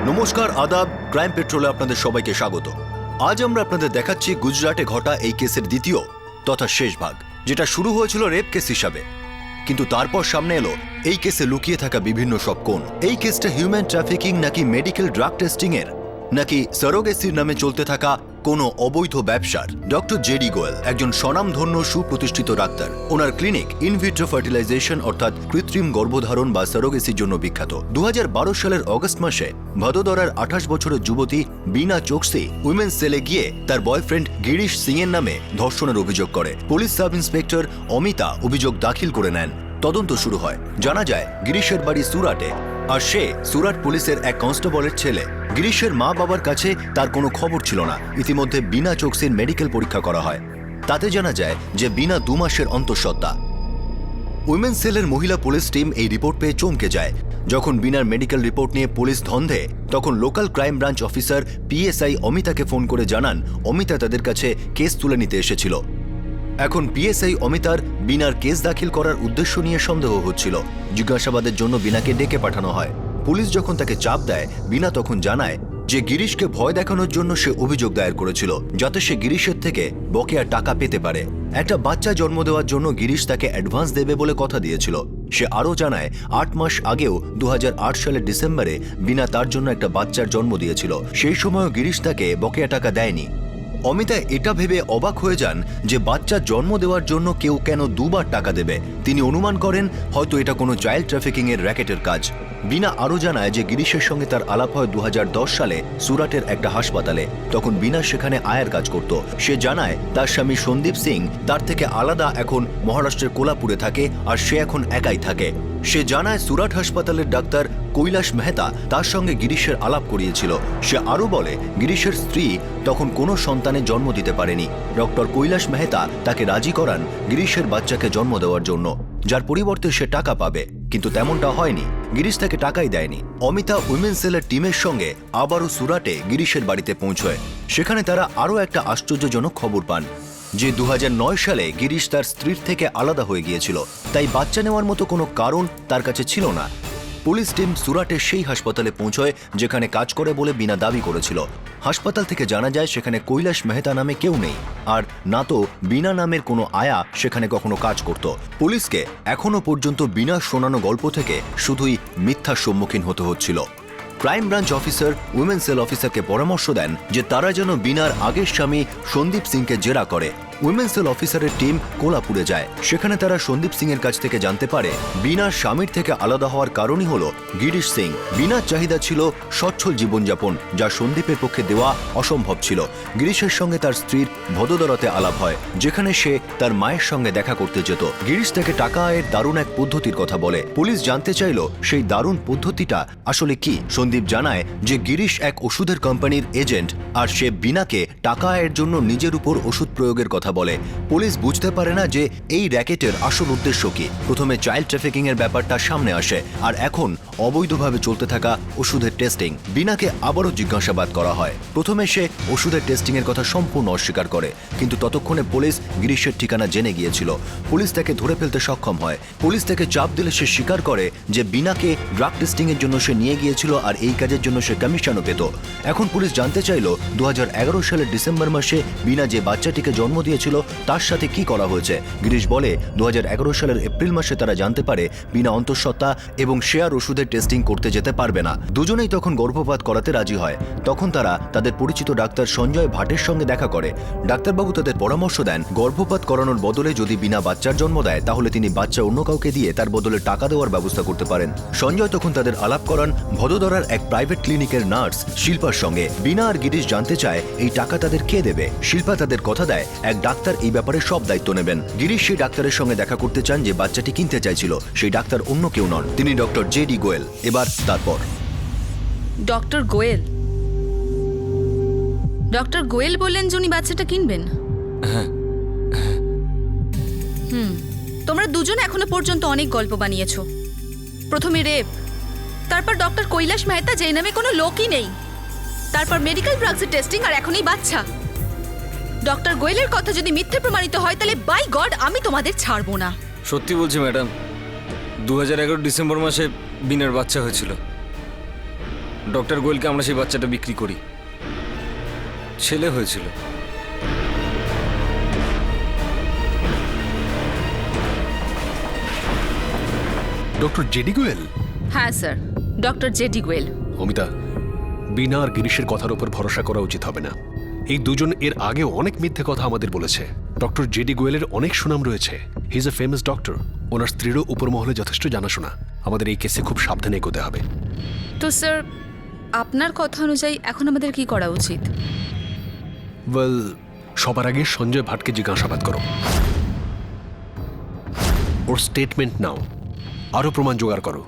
নমস্কার, আদাব। ক্রাইম পেট্রোলে আপনাদের সবাইকে স্বাগত। আজ আমরা আপনাদের দেখাচ্ছি গুজরাটে ঘটা এই কেসের দ্বিতীয় তথা শেষ ভাগ, যেটা শুরু হয়েছিল রেপ কেস হিসাবে, কিন্তু তারপর সামনে এলো এই কেসে লুকিয়ে থাকা বিভিন্ন সব কোণ। এই কেসটা হিউম্যান ট্রাফিকিং নাকি মেডিকেল ড্রাগ টেস্টিং এর নাকি সারোগেসির নামে চলতে থাকা কোনো অবৈধ ব্যবসার। ডক্টর জেডি গোয়েল একজন স্বনামধন্য সুপ্রতিষ্ঠিত ডাক্তার। ওনার ক্লিনিক ইনভিট্রো ফার্টিলাইজেশন অর্থাৎ কৃত্রিম গর্ভধারণ বা সারোগেসির জন্য বিখ্যাত। 2012 সালের অগস্ট মাসে ভদোদরার 28 বছরের যুবতী বিনা চোকসি উইমেন্স সেলে গিয়ে তার বয়ফ্রেন্ড গিরিশ সিং এর নামে ধর্ষণের অভিযোগ করে। পুলিশ সাব ইন্সপেক্টর অমিতা অভিযোগ দাখিল করে নেন। তদন্ত শুরু হয়। জানা যায় গিরিশের বাড়ি সুরাটে, আর সে সুরাট পুলিশের এক কনস্টেবলের ছেলে। গিরিশের মা বাবার কাছে তার কোনো খবর ছিল না। ইতিমধ্যে বিনা চোকসির মেডিকেল পরীক্ষা করা হয়। তাতে জানা যায় যে বিনা 2 মাসের অন্তঃসত্ত্বা। উইমেন্স সেলের মহিলা পুলিশ টিম এই রিপোর্ট পেয়ে চমকে যায়। যখন বিনার মেডিকেল রিপোর্ট নিয়ে পুলিশ ধন্ধে, তখন local crime branch officer PSI অমিতাকে ফোন করে জানান অমিতা তাদের কাছে কেস তুলে নিতে এসেছিল। এখন পিএসআই অমিতার বিনার কেস দাখিল করার উদ্দেশ্য নিয়ে সন্দেহ হচ্ছিল। জিজ্ঞাসাবাদের জন্য বিনাকে ডেকে পাঠানো হয়। পুলিশ যখন তাকে চাপ দেয়, বিনা তখন জানায় যে গিরিশকে ভয় দেখানোর জন্য সে অভিযোগ দায়ের করেছিল, যাতে সে গিরিশের থেকে বকেয়া টাকা পেতে পারে। একটা বাচ্চা জন্ম দেওয়ার জন্য গিরিশ তাকে অ্যাডভান্স দেবে বলে কথা দিয়েছিল। সে আরও জানায় 8 মাস আগেও 2008 সালের ডিসেম্বরে বিনা তার জন্য একটা বাচ্চার জন্ম দিয়েছিল। সেই সময়ও গিরিশ তাকে বকেয়া টাকা দেয়নি। অমিতা এটা ভেবে অবাক হয়ে যান যে বাচ্চা জন্ম দেওয়ার জন্য কেউ কেন 2 বার টাকা দেবে। তিনি অনুমান করেন হয়তো এটা কোনো চাইল্ড ট্রাফিকিং এর র্যাকেটের কাজ। বিনা আরও জানায় যে গিরিশের সঙ্গে তার আলাপ হয় 2010 সালে সুরাটের একটা হাসপাতালে। তখন বিনা সেখানে আয়ার কাজ করত। সে জানায় তার স্বামী সন্দীপ সিং তার থেকে আলাদা এখন মহারাষ্ট্রের কোলাপুরে থাকে, আর সে এখন একাই থাকে। সে জানায় সুরাট হাসপাতালের ডাক্তার কৈলাস মেহতা তার সঙ্গে গিরিশের আলাপ করিয়েছিল। সে আরও বলে গিরিশের স্ত্রী তখন কোনো সন্তানের জন্ম দিতে পারেনি। ডক্টর কৈলাস মেহতা তাকে রাজি করান গিরিশের বাচ্চাকে জন্ম দেওয়ার জন্য, যার পরিবর্তে সে টাকা পাবে, কিন্তু তেমনটা হয়নি। গিরিশ তাকে টাকাই দেয়নি। অমিতা উইমেন্স সেলের টিমের সঙ্গে আবারও সুরাটে গিরিশের বাড়িতে পৌঁছয়। সেখানে তারা আরও একটা আশ্চর্যজনক খবর পান যে 2009 সালে গিরিশ তার স্ত্রীর থেকে আলাদা হয়ে গিয়েছিল, তাই বাচ্চা নেওয়ার মতো কোনো কারণ তার কাছে ছিল না। পুলিশ টিম সুরাটের সেই হাসপাতালে পৌঁছয় যেখানে কাজ করে বলে বিনা দাবি করেছিল। হাসপাতাল থেকে জানা যায় সেখানে কৈলাস মেহতা নামে কেউ নেই, আর না তো বিনা নামের কোনো আয়া সেখানে কখনো কাজ করত। পুলিশকে এখনো পর্যন্ত বিনা শোনানো গল্প থেকে শুধুই মিথ্যার সম্মুখীন হতে হচ্ছিল। Crime branch officer women cell অফিসারকে পরামর্শ দেন যে তারা যেন বিনার আগের স্বামী সন্দীপ সিংকে জেরা করে। উইমেন সেল অফিসারের টিম কোলাপুরে যায়। সেখানে তারা সন্দীপ সিং এর কাছ থেকে জানতে পারে বিনার স্বামীর থেকে আলাদা হওয়ার কারণই হলো গিরিশ সিং। বিনার চাহিদা ছিল সচ্ছল জীবনযাপন, যা সন্দীপের পক্ষে দেওয়া অসম্ভব ছিল। গিরিশের সঙ্গে তার স্ত্রীর ভদোদরাতে আলাপ হয়, যেখানে সে তার মায়ের সঙ্গে দেখা করতে যেত। গিরিশ তাকে টাকা আয়ের দারুণ এক পদ্ধতির কথা বলে। পুলিশ জানতে চাইল সেই দারুণ পদ্ধতিটা আসলে কি। সন্দীপ জানায় যে গিরিশ এক ওষুধের কোম্পানির এজেন্ট, আর সে বিনাকে টাকা আয়ের জন্য নিজের উপর ওষুধ প্রয়োগের কথা বলে। পুলিশ বুঝতে পারে না যে এই র্যাকেটের আসল উদ্দেশ্য কি। প্রথমে চাইল্ড ট্রাফিকিং এর ব্যাপারটা সামনে আসে, আর এখন অবৈধভাবে চলতে থাকা ওষুধের টেস্টিং। বিনাকে আবারও জিজ্ঞাসাবাদ করা হয়। প্রথমে সে ওষুধের টেস্টিং এর কথা সম্পূর্ণ অস্বীকার করে, কিন্তু ততক্ষণে পুলিশ গিরিশের ঠিকানা জেনে গিয়েছিল। পুলিশ তাকে ধরে ফেলতে সক্ষম হয়। পুলিশ তাকে চাপ দিলে সে স্বীকার করে যে বিনাকে ড্রাগ টেস্টিং এর জন্য সে নিয়ে গিয়েছিল, আর এই কাজের জন্য সে কমিশনও পেত। এখন পুলিশ জানতে চাইল 2011 সালের ডিসেম্বর মাসে বিনা যে বাচ্চাটিকে জন্ম দিয়েছিল তার সাথে কি করা হয়েছে। গিরিশ বলে 2011 সালের এপ্রিল মাসে তারা জানতে পারে বিনা অন্তঃসত্ত্বা এবং সে আর ওষুধের টেস্টিং করতে যেতে পারবে না। দুজনেই তখন গর্ভপাত করাতে রাজি হয়। তখন তারা তাদের পরিচিত ডাক্তার সঞ্জয় ভাটের সঙ্গে দেখা করে। ডাক্তারবাবু তাদের পরামর্শ দেন গর্ভপাত করানোর বদলে যদি বিনা বাচ্চার জন্ম দেয় তাহলে তিনি বাচ্চা অন্য কাউকে দিয়ে তার বদলে টাকা দেওয়ার ব্যবস্থা করতে পারেন। সঞ্জয় তখন তাদের আলাপ করান ভদোদরার এক প্রাইভেট ক্লিনিকের নার্স শিল্পার সঙ্গে। বিনা আর গিরিশ জানতে চায় এই টাকা তাদের কে দেবে। শিল্পা তাদের কথা দেয় এক ডাক্তার এই ব্যাপারে সব দায়িত্ব নেবেন। গিরিশ সেই ডাক্তারের সঙ্গে দেখা করতে চান যে বাচ্চাটি কিনতে চাইছিল। সেই ডাক্তার অন্য কেউ নন, তিনি ডক্টর জেডি গোয়েল। এবার তারপর ডক্টর গোয়েল বললেন যে উনি বাচ্চাটা কিনবেন। তোমরা দুজন এখনো পর্যন্ত অনেক গল্প বানিয়েছো। প্রথমে রেপ, তারপর ডক্টর কৈলাস মেহতা, যেই নামে কোনো লোকই নেই, তারপর মেডিকেল ড্রাগসের টেস্টিং, আর এখন এই বাচ্চা। ডক্টর গোয়েলের কথা যদি মিথ্যে প্রমাণিত হয় তাহলে বাই গড আমি তোমাদের ছাড়বো না। সত্যি বলছি ম্যাডাম, 2011 ডিসেম্বর মাসে বিনার বাচ্চা হয়েছিল। ডক্টর গোয়েলকে আমরা সেই বাচ্চাটা বিক্রি করি। ছেলে হয়েছিল। Doctor JD Goel? হ্যাঁ sir, doctor JD Goel. Amita, Bina আর গিরিশের কথার উপর ভরসা করা উচিত হবে না। এই দুজন এর আগেও অনেক মিথ্যে কথা আমাদের বলেছে। ডক্টর জেডি গোয়েলের অনেক সুনাম রয়েছে। He is a famous doctor. ওনার স্ত্রীরও উপর মহলে যথেষ্ট জানাশোনা। আমাদের এই কেসে খুব সাবধানে এগোতে হবে। তো স্যার, আপনার কথা অনুযায়ী এখন আমাদের কি করা উচিত? ওয়েল, সবার আগে সঞ্জয় ভাটকে জিজ্ঞাসাবাদ করো। ওর স্টেটমেন্ট নাও, আরও প্রমাণ জোগাড় করো।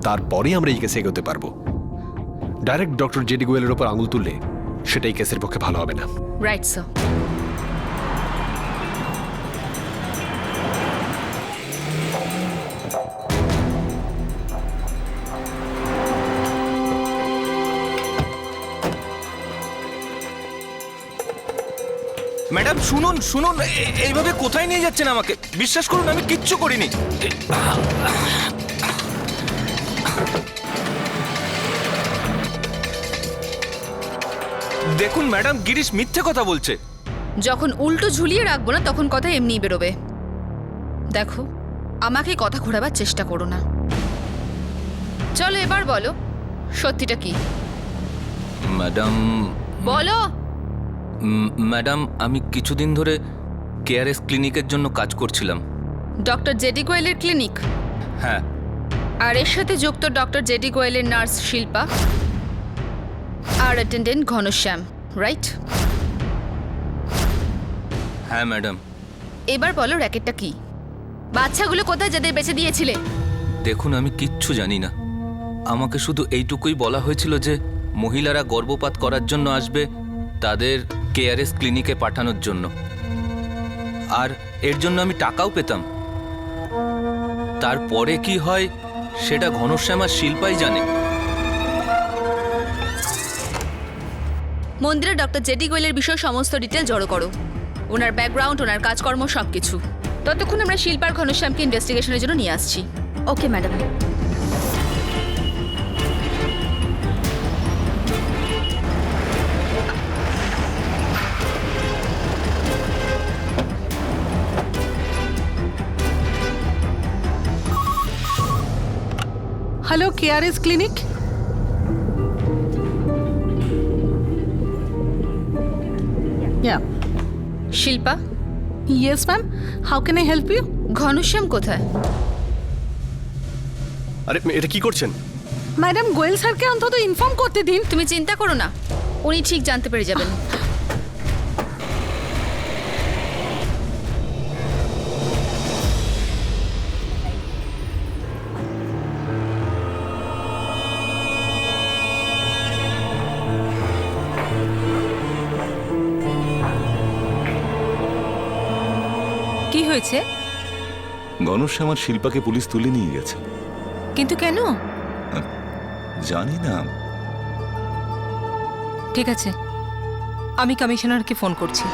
তারপরেই আমরা এই কেসে এগোতে পারবো। ডাইরেক্ট ডক্টর জেডি গোয়েলের ওপর আঙুল তুললে সেটা এই কেসের পক্ষে ভালো হবে না। Right sir. ম্যাডাম শুনুন শুনুন, এইভাবে কোথায় নিয়ে যাচ্ছেন আমাকে? বিশ্বাস করুন আমি কিচ্ছু করিনি। দেখুন ম্যাডাম, গিরিশ মিথ্যে কথা বলছে। যখন উল্টো ঝুলিয়ে রাখবো না তখন কথা এমনিই বেরোবে। দেখো, আমাকে কথা ঘোরাবার চেষ্টা করো না। চলো এবার বলো, সত্যিটা কি? ম্যাডাম বলো। ম্যাডাম, আমি কিছুদিন ধরে কেআরএস ক্লিনিকের জন্য কাজ করছিলাম। ডক্টর জেডি গোয়েলের ক্লিনিক? হ্যাঁ। আর এর সাথে যুক্ত ডক্টর জেডি গোয়েলের নার্স শিল্পা আর অ্যাটেন্ডেন্ট ঘনশ্যাম, রাইট? হ্যাঁ ম্যাডাম। এবার বলো র্যাকেটটা কি? বাচ্চাগুলো কোথায় যাদের বেঁচে দিয়েছিলে? দেখুন আমি কিচ্ছু জানি না। আমাকে শুধু এইটুকুই বলা হয়েছিল যে মহিলারা গর্ভপাত করার জন্য আসবে, তাদের কেআরএস ক্লিনিকে পাঠানোর জন্য, আর এর জন্য আমি টাকাও পেতাম। তারপরে কি হয় সেটা ঘনশ্যাম আর শিল্পাই জানে। মন্দিরে ডক্টর জেডি গোয়েলের বিষয়ে সমস্ত ডিটেল জড়ো করো, ওনার ব্যাকগ্রাউন্ড, ওনার কাজকর্ম সবকিছু। ততক্ষণ আমরা শিল্পার ঘনশ্যামকে ইনভেস্টিগেশনের জন্য নিয়ে আসছি। Okay madam. Hello, KRS Clinic. Yeah. Shilpa? Yes, ma'am. How can I help you? Ghanshyam কোথায়? আরে এটা কি করছেন? ম্যাডাম, গোয়েল স্যারকে অন্তত ইনফর্ম করতে দিন। তুমি চিন্তা করো না, উনি ঠিক জানতে পেরে যাবেন। কি হয়েছে? ঘনশ্যাম আর শিল্পাকে পুলিশ তুলে নিয়ে গেছে। কিন্তু কেন? জানি না। ঠিক আছে, আমি কমিশনারকে ফোন করছি।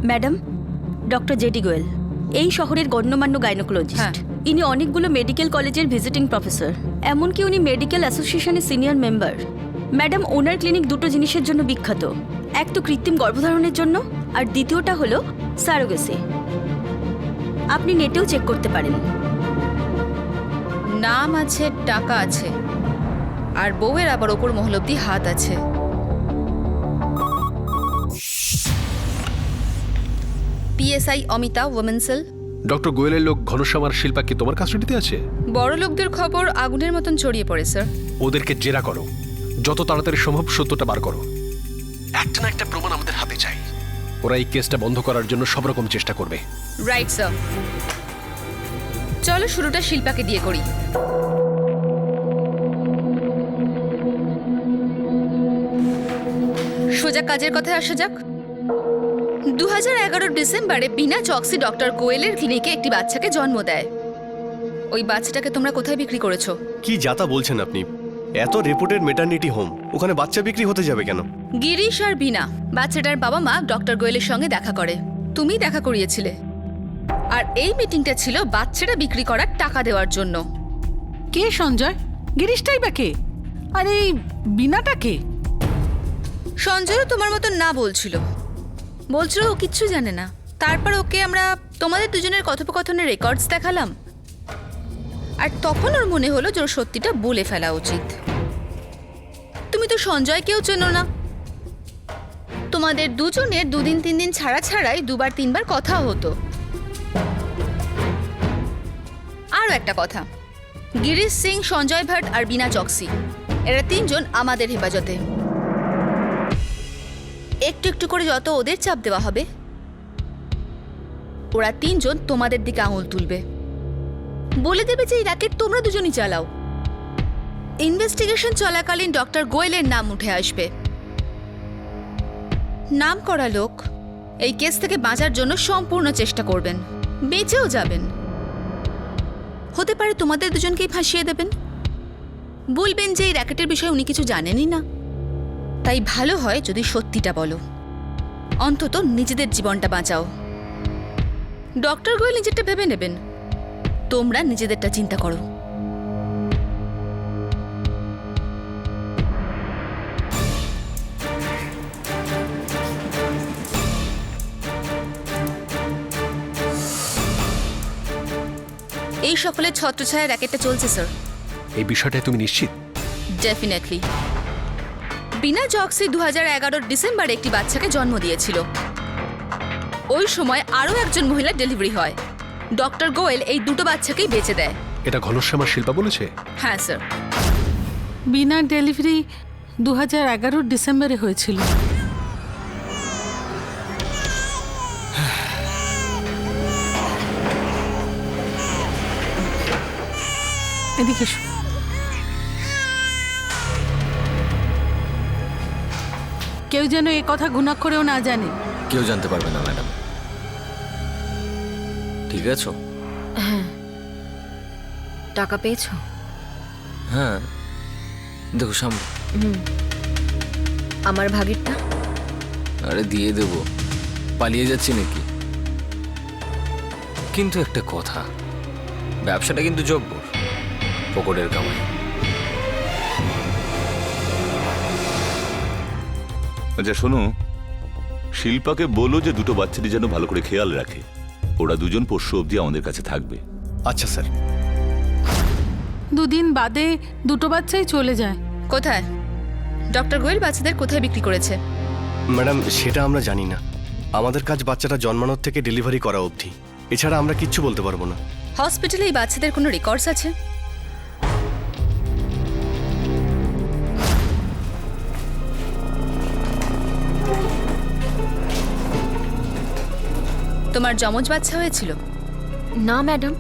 ম্যাডাম, ডক্টর জেডি গোয়েল এই শহরের গণ্যমান্য গাইনোকোলজিস্ট। হ্যাঁ। ইনি অনেকগুলো মেডিকেল কলেজের ভিজিটিং প্রফেসর, এমনকি উনি মেডিকেল অ্যাসোসিয়েশনের সিনিয়র মেম্বার। ম্যাডাম, ওনার ক্লিনিক দুটো জিনিসের জন্য বিখ্যাত। এক তো কৃত্রিম গর্ভধারণের জন্য, আর দ্বিতীয়টা হলো সারোগেসি। আপনি নেটেও চেক করতে পারেন। নাম আছে, টাকা আছে, আর বউয়ের আবার ওপর মহল অব্দি হাত আছে। PSI Amita, women cell. Doctor গোয়েলের লোক ঘনশ্যাম আর শিল্পা কি তোমার কাস্টাডিতে আছে? বড় লোকদের খবর আগুনের মতন ছড়িয়ে পড়ে স্যার। ওদেরকে জেরা করো, যত তাড়াতাড়ি সম্ভব সত্যটা বার করো। একটা না একটা প্রমাণ আমাদের হাতে চাই। ওরা এই কেসটা বন্ধ করার জন্য সব রকম চেষ্টা করবে। Right sir. চলো শুরুটা শিল্পাকে দিয়ে করি। সোজা কাজের কথায় আসা যাক। 2011 ডিসেম্বরে বিনা চক্সি ডক্টর গোয়েলের ক্লিনিকে একটি বাচ্চাকে জন্ম দেয়। ওই বাচ্চাটাকে তোমরা কোথায় বিক্রি করেছো? কি যাতা বলছেন আপনি? এত রেপুটেড মেটারনিটি হোম, ওখানে বাচ্চা বিক্রি হতে যাবে কেন? গিরিশ আর বিনা বাচ্চাটার বাবা মা ডক্টর গোয়েলের সঙ্গে দেখা করে, তুমি দেখা করিয়েছিলে। আর এই মিটিংটা ছিল বাচ্চাটা বিক্রি করার টাকা দেওয়ার জন্য। কে সঞ্জয়? গিরিশটাই বা কে? আর এই বিনাটা কে? সঞ্জয়ও তোমার মতো না বলছিল, ও কিচ্ছু জানে না। তারপর ওকে আমরা তোমাদের দুজনের কথোপকথনের রেকর্ডস দেখালাম, আর তখন ওর মনে হলো যে ওর সত্যিটা বলে ফেলা উচিত। তুমি তো সঞ্জয়কেও চেনো না, তোমাদের দুজনের 2-3 দিন ছাড়া ছাড়াই 2-3বার কথা হতো। আরও একটা কথা, গিরিশ সিং, সঞ্জয় ভাট আর বিনা চকসি, এরা 3 জন আমাদের হেফাজতে। একটু একটু করে যত ওদের চাপ দেওয়া হবে, ওরা 3 জন তোমাদের দিকে আঙুল তুলবে, বলে দেবে যে এই র্যাকেট তোমরা দুজনই চালাও। ইনভেস্টিগেশন চলাকালীন ডক্টর গোয়েলের নাম উঠে আসবে। নাম করা লোক এই কেস থেকে বাঁচার জন্য সম্পূর্ণ চেষ্টা করবেন, বেঁচেও যাবেন। হতে পারে তোমাদের দুজনকেই ফাঁসিয়ে দেবেন, বলবেন যে এই র্যাকেটের বিষয়ে উনি কিছু জানেনই না। তাই ভালো হয় যদি সত্যিটা বলো, অন্তত নিজেদের জীবনটা বাঁচাও। ডক্টর গোয়েল নিজেরটা ভেবে নেবেন, তোমরা নিজেদেরটা চিন্তা করো। এই সকলের ছত্রছায়া র্যাকেটটা চলছে স্যার। এই বিষয়টায় তুমি নিশ্চিত? ডেফিনেটলি। বিনা চকসি 2011 ডিসেম্বরে একটি বাচ্চাকে জন্ম দিয়েছিল। ওই সময় আরও একজন মহিলার ডেলিভারি হয়। ডক্টর গোয়েল এই দুটো বাচ্চাকেই বেঁচে দেয়। এটা ঘনশ্যামা শিল্পা বলেছে? হ্যাঁ স্যার। বিনার ডেলিভারি 2011 ডিসেম্বরে হয়েছিল। এদিকে এসো। কেউ যেন এ কথা ঘুণাক্ষরেও না জানে। কেউ জানতে পারবে না ম্যাডাম, ঠিক আছে? টাকা পেয়েছো? হ্যাঁ, দেখো সামনে। আমার ভাগেরটা? আরে দিয়ে দেবো, পালিয়ে যাচ্ছি নাকি? কিন্তু একটা কথা, ব্যবসাটা কিন্তু জব্বর, পকেটের কামাই। আচ্ছা শোনো, শিল্পাকে বলো যে দুটো বাচ্চাটি যেন ভালো করে খেয়াল রাখে। ওরা দুজন পরশু অবধি আমাদের কাছে থাকবে। আচ্ছা স্যার। 2 দিন বাদে দুটো বাচ্চাই চলে যায়। কোথায় ডক্টর গোয়েল বাচ্চাদের কোথায় বিক্রি করেছে? ম্যাডাম সেটা আমরা জানি না, আমাদের কাজ বাচ্চাটা জন্মানোর থেকে ডেলিভারি করা অবধি, এছাড়া আমরা কিচ্ছু বলতে পারবো না। হসপিটালে এই বাচ্চাদের কোনো রেকর্ডস আছে? তোমার যমজ বাচ্চা হয়েছিল? না ম্যাডাম,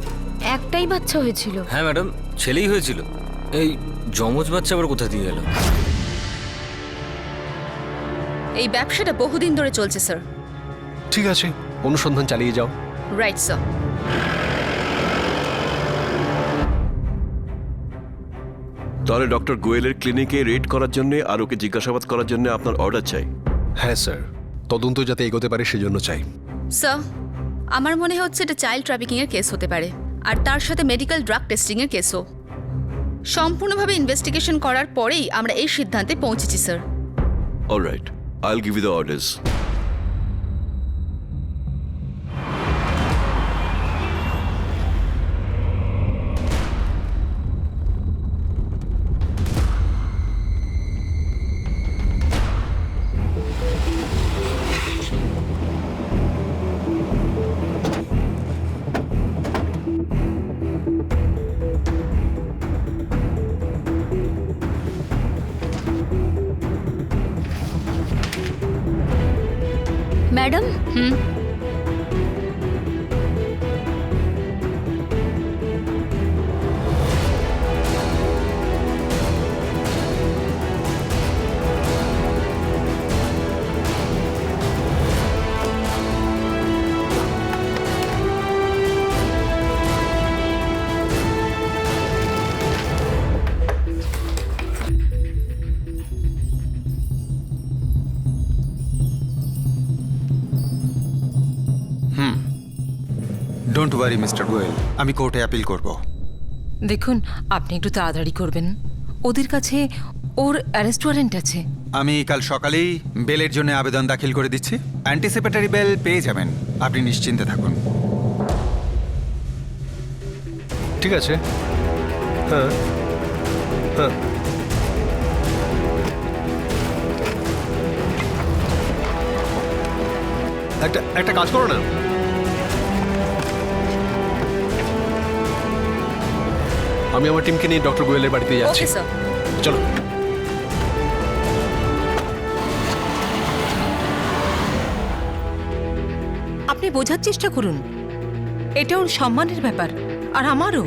একটাই বাচ্চা হয়েছিল। হ্যাঁ ম্যাডাম, ছেলেই হয়েছিল। এই যমজ বাচ্চা আবার কোথা দিয়ে এলো? এই ব্যবসাটা বহুদিন ধরে চলছে স্যার। ঠিক আছে, অনুসন্ধান চালিয়ে যাও। Right sir. তাহলে ডক্টর গোয়েলের ক্লিনিকে রেড করার জন্য আর ওকে জিজ্ঞাসাবাদ করার জন্য আপনার অর্ডার চাই। হ্যাঁ স্যার, তদন্ত যাতে এগোতে পারে সেজন্য চাই। স্যার, আমার মনে হচ্ছে এটা চাইল্ড ট্রাফিকিং এর কেস হতে পারে, আর তার সাথে মেডিকেল ড্রাগ টেস্টিং এর কেসও। সম্পূর্ণভাবে ইনভেস্টিগেশন করার পরেই আমরা এই সিদ্ধান্তে পৌঁছেছি sir. Alright, I will give you the orders. Madam, don't worry mister Goel, আমি কোর্টে অ্যাপিল করব। দেখুন, আপনি একটু তাড়াতাড়ি করবেন। ওদের কাছে ওর অ্যারেস্ট ওয়ারেন্ট আছে। আমি কাল সকালেই বেলের জন্য আবেদন দাখিল করে দিচ্ছি। অ্যান্টিসিপেটরি বেল পেয়ে যাবেন, আপনি নিশ্চিন্তে থাকুন। ঠিক আছে। হ্যাঁ হ্যাঁ একটা কাজ করো না, আমি আমার টিমকে নিয়ে ডক্টর গোয়েলের বাড়িতে যাচ্ছি। Okay sir. চলো। আপনি বোঝার চেষ্টা করুন, এটা ওর সম্মানের ব্যাপার, আর আমারও।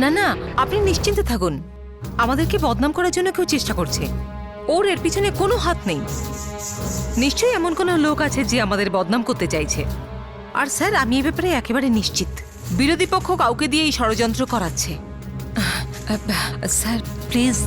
না না, আপনি নিশ্চিন্তে থাকুন। আমাদেরকে বদনাম করার জন্য কেউ চেষ্টা করছে, ওর এর পিছনে কোনো হাত নেই। নিশ্চয়ই এমন কোনো লোক আছে যে আমাদের বদনাম করতে চাইছে। আর স্যার, আমি এ ব্যাপারে একেবারে নিশ্চিত, বিরোধী পক্ষ কাউকে দিয়ে এই ষড়যন্ত্র করাচ্ছে। Sir please.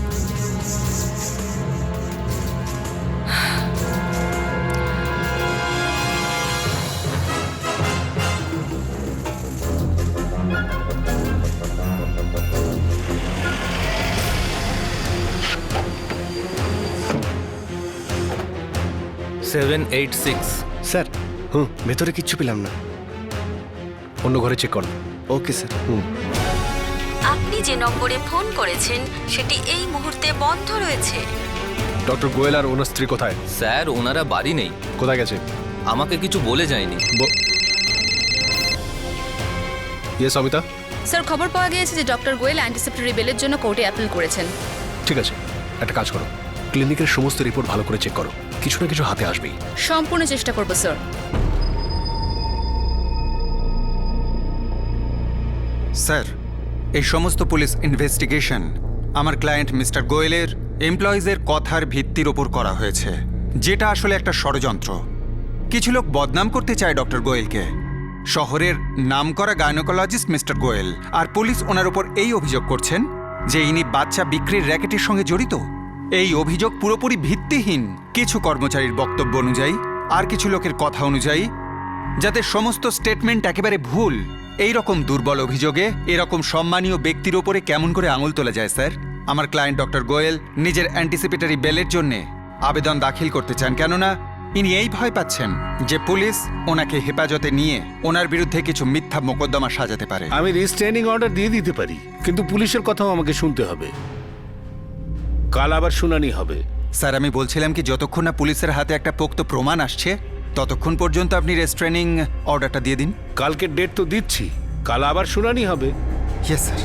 সেভেন 8-6। স্যার, ভেতরে কিচ্ছু পেলাম না। অন্য ঘরে চেক করো। Okay sir. আপনি যে নম্বরে ফোন করেছেন সেটি এই মুহূর্তে বন্ধ রয়েছে। ডক্টর গোয়েল আর ওনার স্ত্রী কোথায়? স্যার, ওনারা বাড়ি নেই। কোথায় গেছে? আমাকে কিছু বলে যায়নি। ইয়েস অমিতা। স্যার, খবর পাওয়া গিয়েছে যে ডক্টর গোয়েল অ্যান্টিসিপেটরি বেলের জন্য কোর্টে অ্যাপিল করেছেন। ঠিক আছে, একটা কাজ করো, ক্লিনিকের সমস্ত রিপোর্ট ভালো করে চেক করো, কিছু না কিছু হাতে আসবেই। সম্পূর্ণ চেষ্টা করব স্যার। স্যার, এই সমস্ত পুলিশ ইনভেস্টিগেশন আমার ক্লায়েন্ট মিস্টার গোয়েলের এমপ্লয়িজের কথার ভিত্তির ওপর করা হয়েছে, যেটা আসলে একটা ষড়যন্ত্র। কিছু লোক বদনাম করতে চায় ডক্টর গোয়েলকে, শহরের নামকরা গাইনোকোলজিস্ট মিস্টার গোয়েল, আর পুলিশ ওনার উপর এই অভিযোগ করছেন যে ইনি বাচ্চা বিক্রির র্যাকেটের সঙ্গে জড়িত। এই অভিযোগ পুরোপুরি ভিত্তিহীন, কিছু কর্মচারীর বক্তব্য অনুযায়ী আর কিছু লোকের কথা অনুযায়ী, যাদের সমস্ত স্টেটমেন্ট একেবারে ভুল। এই রকম দুর্বল অভিযোগে এরকম সম্মানীয় ব্যক্তির ওপরে কেমন করে আঙুল তোলা যায় স্যার? আমার ক্লায়েন্ট ডক্টর গোয়েল নিজের অ্যান্টিসিপেটরি বেলের জন্যে আবেদন দাখিল করতে চান, কেননা ইনি এই ভয় পাচ্ছেন যে পুলিশ ওনাকে হেফাজতে নিয়ে ওনার বিরুদ্ধে কিছু মিথ্যা মোকদ্দমা সাজাতে পারে। আমি রিস্ট্রেনিং অর্ডার দিয়ে দিতে পারি, কিন্তু পুলিশের কথাও আমাকে শুনতে হবে। কাল আবার শুনানি হবে। স্যার, আমি বলছিলাম কি, যতক্ষণ না পুলিশের হাতে একটা পোক্ত প্রমাণ আসছে ততক্ষণ পর্যন্ত আপনি রেস্ট্রেনিং অর্ডারটা দিয়ে দিন। কালকের ডেট তো দিচ্ছি, কাল আবার শুনানি হবে। Yes sir.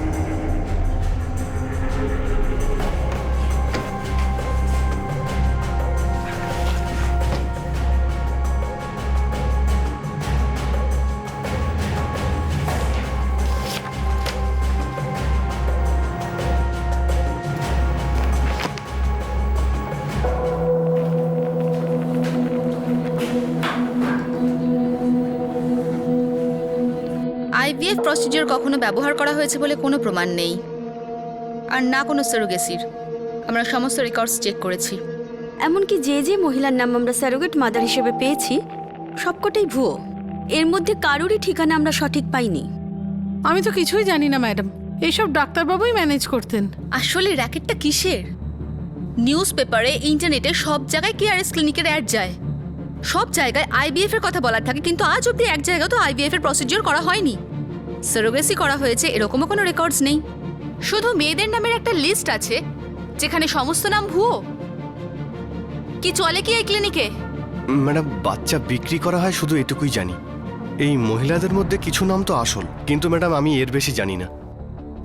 আইভিএফ প্রসিডিওর কখনো ব্যবহার করা হয়েছে বলে কোনো প্রমাণ নেই, আর না কোনো সারোগেসির। আমরা সমস্ত রেকর্ডস চেক করেছি। এমনকি যে যে মহিলার নাম আমরা স্যারোগেট মাদার হিসেবে পেয়েছি সবকটাই ভুয়ো। এর মধ্যে কারোরই ঠিকানা আমরা সঠিক পাইনি। আমি তো কিছুই জানি না ম্যাডাম, এইসব ডাক্তারবাবুই ম্যানেজ করতেন। আসলে র্যাকেটটা কিসের? নিউজ পেপারে, ইন্টারনেটে সব জায়গায় কেআরএস ক্লিনিকের অ্যাড যায়, সব জায়গায় আইভিএফ এর কথা বলার থাকে, কিন্তু আজ অব্দি এক জায়গায় তো আইভিএফ এর প্রসিডিওর করা হয়নি। সারোগেসি করা হয়েছে এরকমও কোনো রেকর্ডস নেই। শুধু মেয়েদের নামের একটা লিস্ট আছে যেখানে সমস্ত নাম ভুয়ো। কি চলে কি এই ক্লিনিকে? ম্যাডাম, বাচ্চা বিক্রি করা হয় শুধু এটুকুই জানি। এই মহিলাদের মধ্যে কিছু নাম তো আসল, কিন্তু ম্যাডাম আমি এর বেশি জানি না।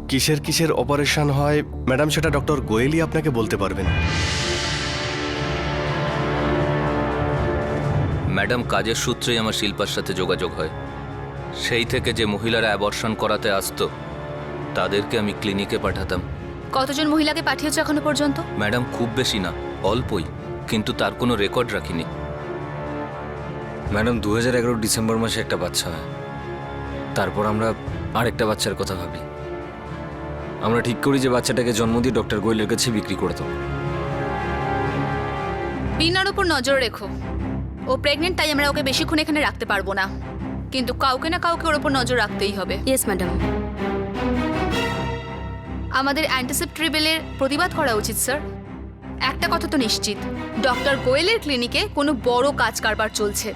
কিসের কিসের অপারেশন হয় ম্যাডাম, সেটা ডক্টর গোয়েলই আপনাকে বলতে পারবেন। ম্যাডাম, কাজের সূত্রেই আমার শিল্পার সাথে যোগাযোগ হয়। সেই থেকে যে মহিলারা অ্যাবর্শন করাতে আসতো তাদেরকে আমি ক্লিনিকে পাঠাতাম। কতজন মহিলাকে পাঠিয়েছো এখনো পর্যন্ত? ম্যাডাম, খুব বেশি না, অল্পই, কিন্তু তার কোনো রেকর্ড রাখিনি। ম্যাডাম, 2011 ডিসেম্বর মাসে একটা বাচ্চা হয়, তারপর আমরা আরেকটা বাচ্চার কথা ভাবি। আমরা ঠিক করি যে বাচ্চাটাকে জন্ম দিয়ে ডক্টর গোয়েলের কাছে বিক্রি করে দেবো। বিনার উপর নজর রেখো। ও প্রেগনেন্ট, তাই আমরা ওকে বেশিক্ষণ এখানে রাখতে পারবো না। কিন্তু কাউকে না কাউকে ওর ওপর নজর রাখতেই হবে। Yes madam. আমাদের অ্যান্টিসেপ্টরি বিলের প্রতিবাদ করা উচিত স্যার। একটা কথা তো নিশ্চিত, ডক্টর গোয়েলের ক্লিনিকে কোনো বড় কাজ কারবার চলছে।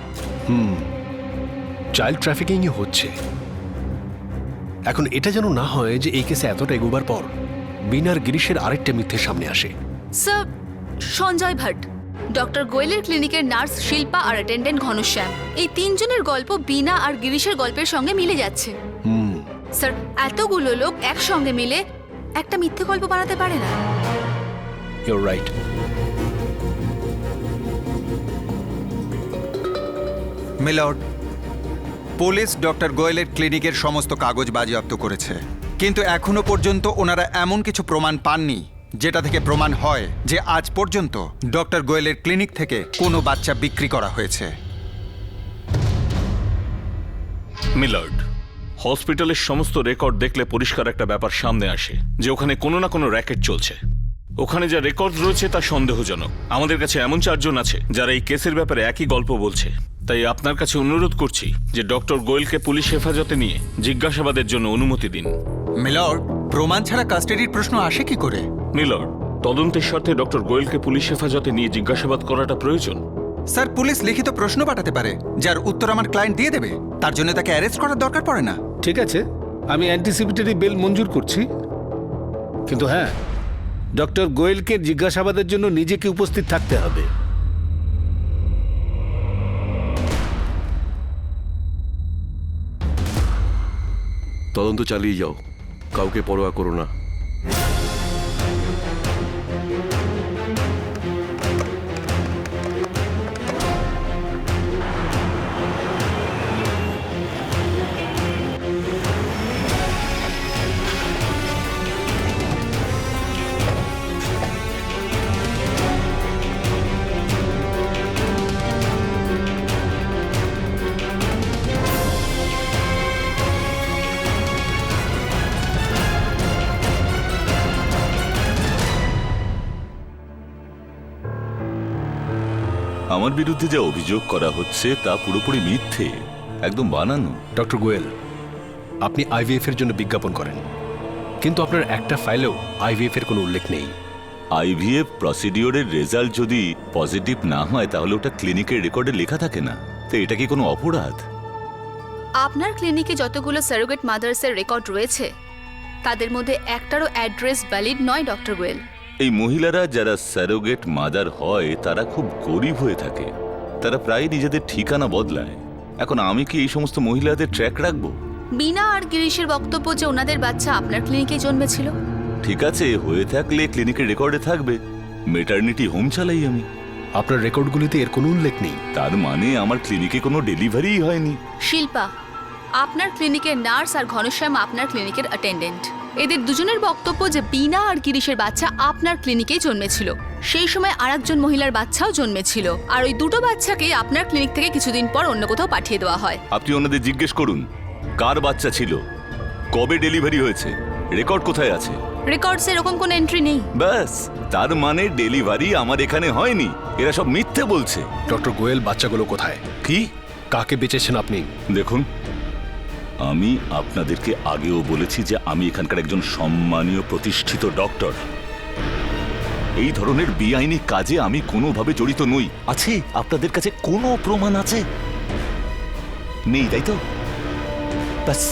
চাইল্ড ট্রাফিকিংই হচ্ছে। এখন এটা যেন না হয় যে এই কেসে এতটা এগোবার পর বিনার গিরিশের আরেকটা মিথ্যে সামনে আসে। স্যার, সঞ্জয় ভাট, ডক্টর গোয়েলের ক্লিনিকের নার্স শিল্পা আর অ্যাটেন্ডেন্ট ঘনশ্যাম, এই তিনজনের গল্প বিনা আর গিরিশের গল্পের সঙ্গে মিলে যাচ্ছে। স্যার, এতগুলো লোক একসঙ্গে মিলে একটা মিথ্যে গল্প বানাতে পারে না। You're right. Milord, police doctor গোয়েলের ক্লিনিকের সমস্ত কাগজ বাজেয়াপ্ত করেছে, কিন্তু এখনো পর্যন্ত ওনারা এমন কিছু প্রমাণ পাননি যেটা থেকে প্রমাণ হয় যে আজ পর্যন্ত ডক্টর গোয়েলের ক্লিনিক থেকে কোনো বাচ্চা বিক্রি করা হয়েছে। মিলার্ড, হসপিটালের সমস্ত রেকর্ড দেখলে পরিষ্কার একটা ব্যাপার সামনে আসে যে ওখানে কোনো না কোনো র্যাকেট চলছে। ওখানে যা রেকর্ড রয়েছে তা সন্দেহজনক। আমাদের কাছে এমন 4 জন আছে যারা এই কেসের ব্যাপারে একই গল্প বলছে। তাই আপনার কাছে অনুরোধ করছি যে ডক্টর গোয়েলকে পুলিশ হেফাজতে নিয়ে জিজ্ঞাসাবাদের জন্য অনুমতি দিন। মিলর্ড, প্রমাণ ছাড়া কাস্টাডির প্রশ্ন আসে কি করে? মিলর্ড, তদন্তের স্বার্থে ডক্টর গোয়েলকে পুলিশ হেফাজতে নিয়ে জিজ্ঞাসাবাদ করাটা প্রয়োজন। স্যার, পুলিশ লিখিত প্রশ্ন পাঠাতে পারে যার উত্তর আমার ক্লায়েন্ট দিয়ে দেবে। তার জন্য তাকে অ্যারেস্ট করার দরকার পড়ে না। ঠিক আছে, আমি অ্যান্টিসিপেটরি বেল মঞ্জুর করছি, কিন্তু হ্যাঁ, ডক্টর গোয়েলকে জিজ্ঞাসাবাদের জন্য নিজেকে উপস্থিত থাকতে হবে। তদন্ত চালিয়ে যাও, কাউকে পরোয়া করো না। আমার বিরুদ্ধে যা অভিযোগ করা হচ্ছে তা পুরোপুরি মিথ্যে, একদম বানানো। ডক্টর গোয়েল, আপনি আইভিএফ এর জন্য বিজ্ঞাপন করেন, কিন্তু আপনার একটা ফাইলেও আইভিএফ এর কোনো উল্লেখ নেই। আইভিএফ প্রসিডিওরের রেজাল্ট যদি পজিটিভ না হয় তাহলে ওটা ক্লিনিকের রেকর্ডে লেখা থাকে না। তো এটা কি কোনো অপরাধ? আপনার ক্লিনিকে যতগুলো সারোগেট মাদার্সের রেকর্ড রয়েছে তাদের মধ্যে একটারও অ্যাড্রেস ভ্যালিড নয় ডক্টর গোয়েল। এই মহিলারা যারা স্যারোগেট মাদার হয় তারা খুব গরিব হয়ে থাকে, তারা প্রায় নিজেদের ঠিকানা বদলায়। এখন আমি কি এই সমস্ত মহিলাদের ট্র্যাক রাখবো? বিনা আর গিরিশের বক্তব্য যে ওনাদের বাচ্চা আপনার ক্লিনিকে জন্মেছিল। ঠিক আছে, হয়ে থাকলে ক্লিনিকের রেকর্ডে থাকবে। মেটারনিটি হোম চালাই আমি। আপনার রেকর্ডগুলিতে এর কোনো উল্লেখ নেই। তার মানে আমার ক্লিনিকে কোনো ডেলিভারিই হয়নি। শিল্পা, আপনার ক্লিনিকের নার্স আর ঘনশ্যাম আপনার ক্লিনিকের অ্যাটেন্ডেন্ট, এদের দুজনের বক্তব্য যে বিনা আর গিরিশের বাচ্চা আপনার ক্লিনিকেই জন্মেছিল। সেই সময় আরেকজন মহিলার বাচ্চাও জন্মেছিল, আর ওই দুটো বাচ্চাকে আপনার ক্লিনিক থেকে কিছুদিন পর অন্য কোথাও পাঠিয়ে দেওয়া হয়। আপনি ওনাদের জিজ্ঞেস করুন কার বাচ্চা ছিল, কবে ডেলিভারি হয়েছে, রেকর্ড কোথায় আছে। রেকর্ডসে এরকম কোনো এন্ট্রি নেই। ব্যাস, তার মানে ডেলিভারি আমার এখানে হয়নি। এরা সব মিথ্যে বলছে। ডক্টর গোয়েল, বাচ্চাগুলো কোথায়? কি, কাকে বেঁচেছেন আপনি? দেখুন, আমি আপনাদেরকে আগেও বলেছি যে আমি এখানকার একজন সম্মানীয় প্রতিষ্ঠিত ডক্টর। এই ধরনের বেআইনি কাজে আমি কোনোভাবে জড়িত নই। আছে আপনাদের কাছে কোনো প্রমাণ আছে? নেই, তাই তো? ব্যাস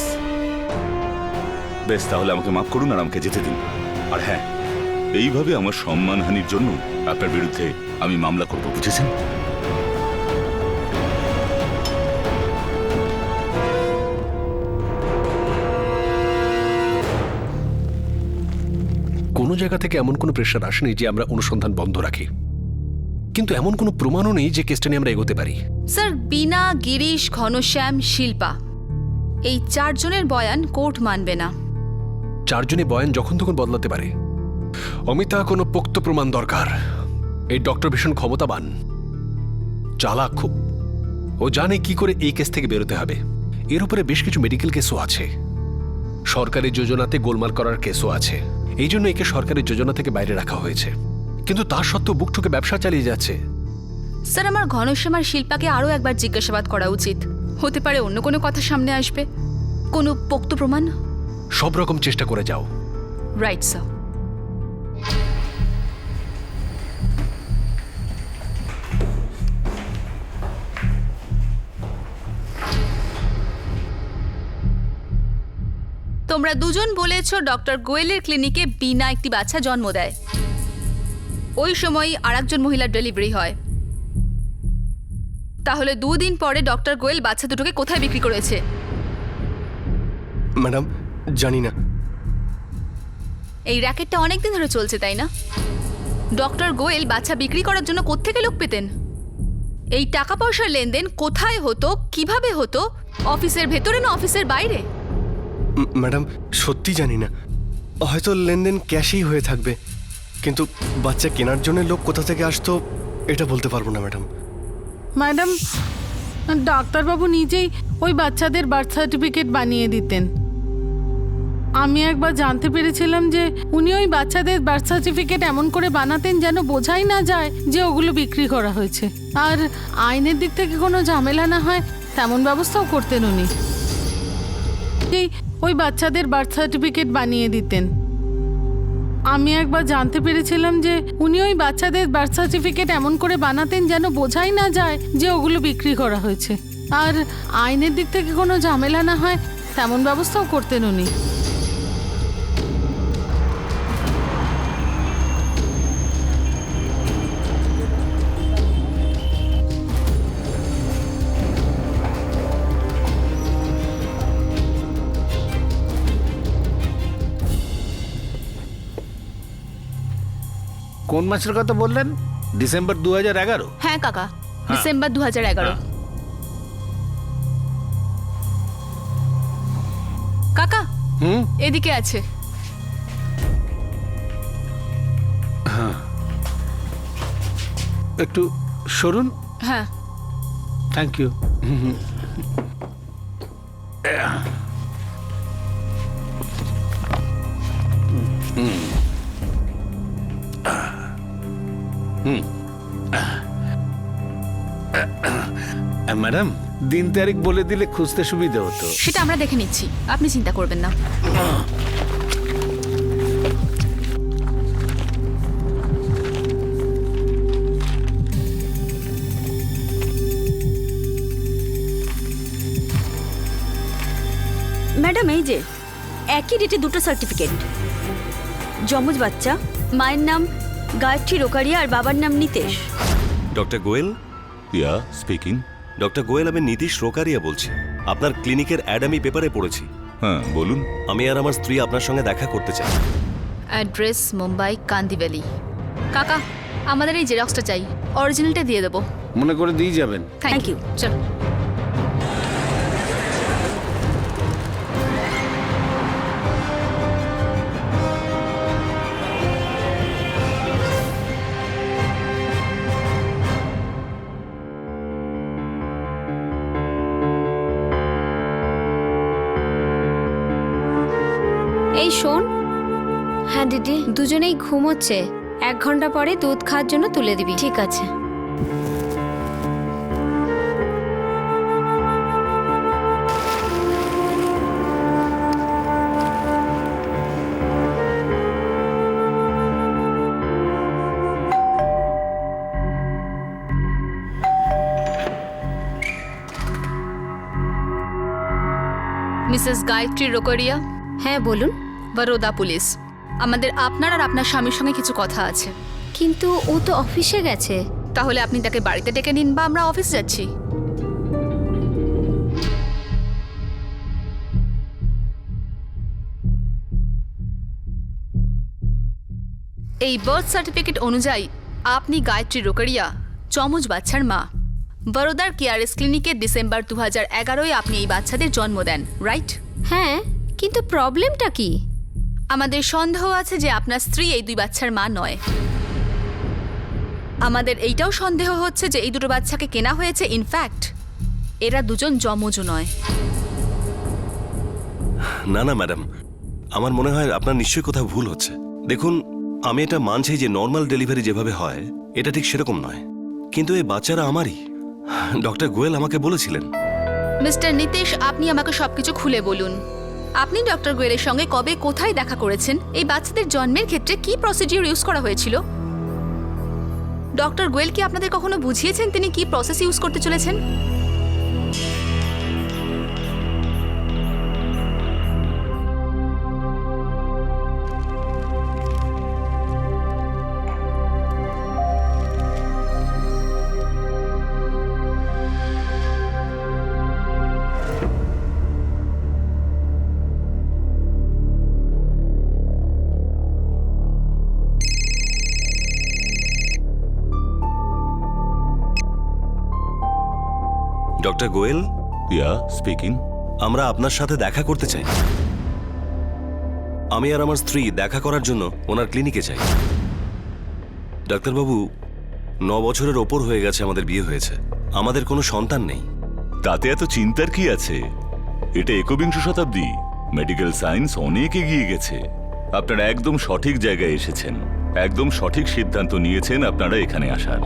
বেশ, তাহলে আমাকে মাফ করুন আর আমাকে যেতে দিন। আর হ্যাঁ, এইভাবে আমার সম্মানহানির জন্য আপনার বিরুদ্ধে আমি মামলা করব, বুঝেছেন? কোনো জায়গা থেকে এমন কোনো প্রেশার আসেনি যে আমরা অনুসন্ধান বন্ধ রাখি, কিন্তু এমন কোনো প্রমাণও নেই যে কেসটা নিয়ে আমরা এগোতে পারি। স্যার, বিনা, গিরিশ, ঘনশ্যাম, শিল্পা, এই 4 জনের বয়ান কোর্ট মানবে না। 4 জনের বয়ান যখন তখন বদলাতে পারে। অমিতা, কোনো পোক্ত প্রমাণ দরকার। এই ডক্টর ভীষণ ক্ষমতাবান, চালাক খুব। ও জানে কি করে এই কেস থেকে বেরোতে হবে। এর উপরে বেশ কিছু মেডিকেল কেসও আছে, সরকারি যোজনাতে গোলমাল করার কেসও আছে। এই জন্য একে সরকারি যোজনা থেকে বাইরে রাখা হয়েছে, কিন্তু তার সত্ত্বেও বুক ঠুকে ব্যবসা চালিয়ে যাচ্ছে। স্যার, আমার ঘনশ্যাম আর শিল্পাকে আরও একবার জিজ্ঞাসাবাদ করা উচিত। হতে পারে অন্য কোনো কথা সামনে আসবে, কোনো পোক্ত প্রমাণ। সব রকম চেষ্টা করে যাও। Right sir. তোমরা দুজন বলেছো ডক্টর গোয়েলের ক্লিনিকে বিনা একটি বাচ্চা জন্ম দেয়। ওই সময়ই আরেকজন মহিলার ডেলিভারি হয়। তাহলে 2 দিন পরে ডক্টর গোয়েল বাচ্চা দুটোকে কোথায় বিক্রি করেছে? ম্যাডাম জানি না। এই র্যাকেটটা অনেকদিন ধরে চলছে, তাই না? ডক্টর গোয়েল বাচ্চা বিক্রি করার জন্য কোত্থেকে লোক পেতেন? এই টাকা পয়সার লেনদেন কোথায় হতো, কিভাবে হতো? অফিসের ভেতরে না অফিসের বাইরে? ম্যাডাম সত্যি জানি না, হয়তো লেনদেন ক্যাশেই হয়ে থাকবে, কিন্তু বাচ্চা কেনার জন্য লোক কোথা থেকে আসতো এটা বলতে পারবো না ম্যাডাম। ম্যাডাম, ডাক্তারবাবু নিজেই ওই বাচ্চাদের বার্থ সার্টিফিকেট বানিয়ে দিতেন। আমি একবার জানতে পেরেছিলাম যে উনি ওই বাচ্চাদের বার্থ সার্টিফিকেট এমন করে বানাতেন যেন বোঝাই না যায় যে ওগুলো বিক্রি করা হয়েছে, আর আইনের দিক থেকে কোনো ঝামেলা না হয় তেমন ব্যবস্থাও করতেন উনি। ওই বাচ্চাদের বার্থ সার্টিফিকেট বানিয়ে দিতেন। আমি একবার জানতে পেরেছিলাম যে উনি ওই বাচ্চাদের বার্থ সার্টিফিকেট এমন করে বানাতেন যেন বোঝাই না যায় যে ওগুলো বিক্রি করা হয়েছে, আর আইনের দিক থেকে কোনো ঝামেলা না হয় তেমন ব্যবস্থাও করতেন উনি। কোন মাসের কথা বললেন? ডিসেম্বর 2011? হ্যাঁ কাকা, ডিসেম্বর 2011। কাকা এদিকে আছে। একটু সরুন। হ্যাঁ থ্যাংক ইউ। ম্যাডাম, দিন তারিখ বলে দিলে খুঁজতে সুবিধা হতো। সেটা আমরা দেখে নিচ্ছি, আপনি চিন্তা করবেন না। ম্যাডাম এই যে একই ডেটে দুটো সার্টিফিকেট, যমজ বাচ্চা, মায়ের নাম গায়ত্রী রোকারিয়া আর বাবার নাম নিতেশ। ডক্টর গোয়েল? ইয়া স্পিকিং। ডক্টর গোয়েল, আমি নীতিশ রোকারিয়া বলছি। আপনার ক্লিনিকের অ্যাড আমি পেপারে পড়েছি। হ্যাঁ বলুন। আমি আর আমার স্ত্রী আপনার সঙ্গে দেখা করতে চাই। অ্যাড্রেস মুম্বাই কান্দিভ্যালি। কাকা আমাদের এই জেরক্সটা চাই, অরিজিনালটা দিয়ে দেবো। মনে করে দিয়ে যাবেন। Thank you. চলো। এই শোন। হ্যাঁ দিদি, দুজনেই ঘুমোচ্ছে, 1 ঘন্টা পরে দুধ খাওয়ার জন্য তুলে দিবি। ঠিক আছে। মিসেস গায়ত্রী রোকারিয়া? হ্যাঁ বলুন। বরোদা পুলিশ। আমাদের আপনার আর আপনার স্বামীর সঙ্গে কিছু কথা আছে। কিন্তু ও তো অফিসে গেছে। তাহলে আপনি তাকে বাড়িতে ডেকে নিন, বা আমরা অফিস যাচ্ছি। এই বার্থ সার্টিফিকেট অনুযায়ী আপনি গায়ত্রী রোকারিয়া, চমজ বাচ্চার মা। বরোদার কেয়ারএস ক্লিনিকে ডিসেম্বর 2011-এ আপনি এই বাচ্চাদের জন্ম দেন, রাইট? হ্যাঁ, কিন্তু প্রবলেমটা কি? আমাদের সন্দেহ আছে যে আপনার স্ত্রী এই 2 বাচ্চার মা নয়। আমাদের এইটাও সন্দেহ হচ্ছে যে এই 2 বাচ্চাকে কেনা হয়েছে। ইনফ্যাক্ট এরা দুজন যমজও নয়। না না ম্যাডাম, আমার মনে হয় আপনার নিশ্চয়ই কোথাও ভুল হচ্ছে। দেখুন, আমি এটা মানছি যে নর্মাল ডেলিভারি যেভাবে হয় এটা ঠিক সেরকম নয়, কিন্তু এই বাচ্চারা আমারই। ডক্টর গোয়েল আমাকে বলেছিলেন। মিস্টার নিতেশ, আপনি আমাকে সবকিছু খুলে বলুন। আপনি ডক্টর গোয়েলের সঙ্গে কবে কোথায় দেখা করেছেন? এই বাচ্চাদের জন্মের ক্ষেত্রে কি প্রসিডিউর ইউজ করা হয়েছিল? ডক্টর গোয়েল কি আপনাদের কখনো বুঝিয়েছেন তিনি কি প্রসেস ইউজ করতে চলেছেন? ডক্টর গোয়েল, ইয়া স্পিকিং। আমরা আপনার সাথে দেখা করতে চাই। আমি আর আমার স্ত্রী দেখা করার জন্য ওনার ক্লিনিকে চাই। ডাক্তারবাবু, 9 বছরের ওপর হয়ে গেছে আমাদের বিয়ে হয়েছে, আমাদের কোনো সন্তান নেই। তাতে এত চিন্তার কি আছে? এটা 21 শতাব্দী, মেডিকেল সায়েন্স অনেক এগিয়ে গেছে। আপনারা একদম সঠিক জায়গায় এসেছেন, একদম সঠিক সিদ্ধান্ত নিয়েছেন আপনারা এখানে আসার।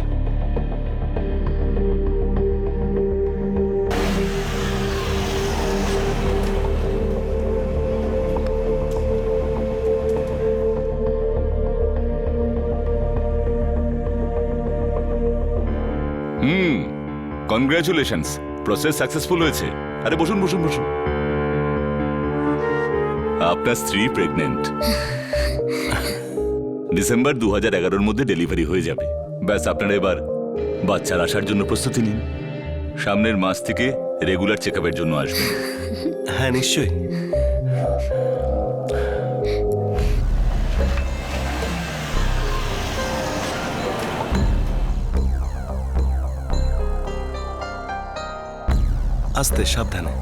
কনগ্রাচুলেশনস, প্রসেস সাকসেসফুল হয়েছে। আরে বসুন বসুন বসুন। আপনার স্ত্রী প্রেগনেন্ট। ডিসেম্বর 2011-র মধ্যে ডেলিভারি হয়ে যাবে। ব্যাস, আপনারা এবার বাচ্চার আসার জন্য প্রস্তুতি নিন। সামনের মাস থেকে রেগুলার চেকআপের জন্য আসবেন। হ্যাঁ, নিশ্চয়ই। আস্তে, সাবধানে।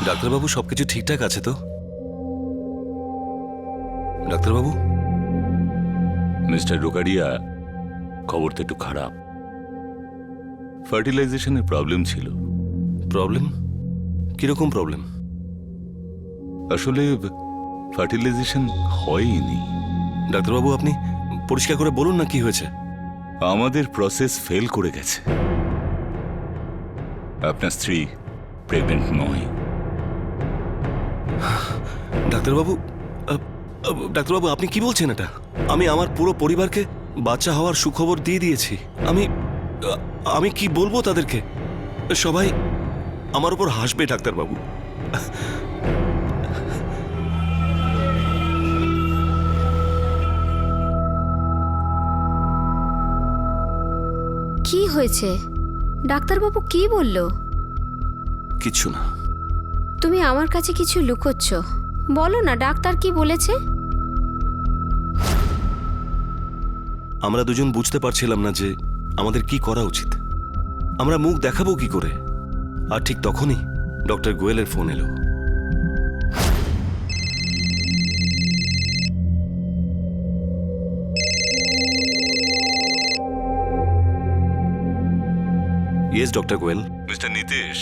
ডাক্তারবাবু, সবকিছু ঠিকঠাক আছে তো? ডাক্তারবাবু? মিস্টার রোকারিয়া, খবর তো একটু খারাপ। ফার্টিলাইজেশনের প্রবলেম ছিল। প্রবলেম? কিরকম প্রবলেম? আসলে ফার্টিলাইজেশন হয়নি। ডাক্তারবাবু, আপনি পরিষ্কার করে বলুন না কি হয়েছে। আমাদের প্রসেস ফেল করে গেছে। আপনার স্ত্রী প্রেগনেন্ট নয়। ডাক্তারবাবু, ডাক্তারবাবু, আপনি কি বলছেন এটা? আমি আমার পুরো পরিবারকে বাচ্চা হওয়ার সুখবর দিয়ে দিয়েছি। আমি কি বলবো তাদেরকে? সবাই আমার উপর হাসবে ডাক্তারবাবু। কি হয়েছে? ডাক্তারবাবু কি বলল? কিচ্ছু না। তুমি আমার কাছে কিছু লুকোচ্ছ, বলো না ডাক্তার কি বলেছে? আমরা দুজন বুঝতে পারছিলাম না যে আমাদের কি করা উচিত। আমরা মুখ দেখাবো কি করে। আর ঠিক তখনই ডক্টর গোয়েলের ফোন এলো। Yes doctor Goel. Mister Nitesh,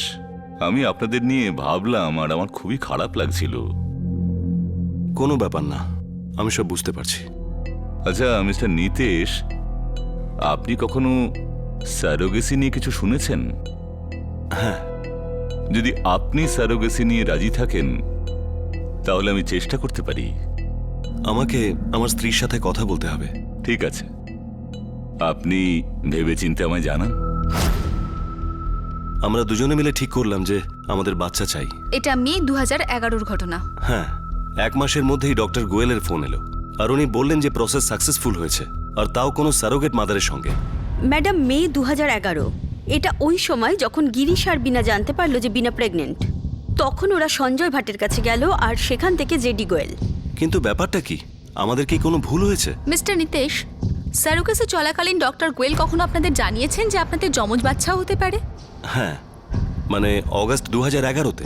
আমি আপনাদের নিয়ে ভাবলাম আর আমার খুবই খারাপ লাগছিল। কোনো ব্যাপার না, আমি সব বুঝতে পারছি। আচ্ছা মিস্টার নিতেশ, আপনি কখনো স্যারোগেসি নিয়ে কিছু শুনেছেন? হ্যাঁ। যদি আপনি স্যারোগেসি নিয়ে রাজি থাকেন তাহলে আমি চেষ্টা করতে পারি। আমাকে আমার স্ত্রীর সাথে কথা বলতে হবে। ঠিক আছে, আপনি ভেবেচিন্তে আমায় জানান। আমরা দুজনে মিলে ঠিক করলাম যে আমাদের বাচ্চা চাই। এটা মে 2011-র ঘটনা। হ্যাঁ, 1 মাসের মধ্যেই ডক্টর গোয়েলের ফোন এলো আর উনি বললেন যে প্রসেস সাকসেসফুল হয়েছে, আর তাও কোনো সারোগেট মাদারের সঙ্গে। ম্যাডাম, মে 2011, এটা ওই সময় যখন গিরিশ আর বিনা জানতে পারলো যে বিনা প্রেগনেন্ট। তখন ওরা সঞ্জয় ভাটের কাছে গেল আর সেখান থেকে জেডি গোয়েল। কিন্তু ব্যাপারটা কি? আমাদের কি কোনো ভুল হয়েছে? মিস্টার নিতেশ, স্যারোগেসি চলাকালীন ডক্টর গোয়েল কখনো আপনাদের জানিয়েছেন যে আপনাদের যমজ বাচ্চা হতে পারে? হ্যাঁ, মানে অগাস্ট 2011-তে।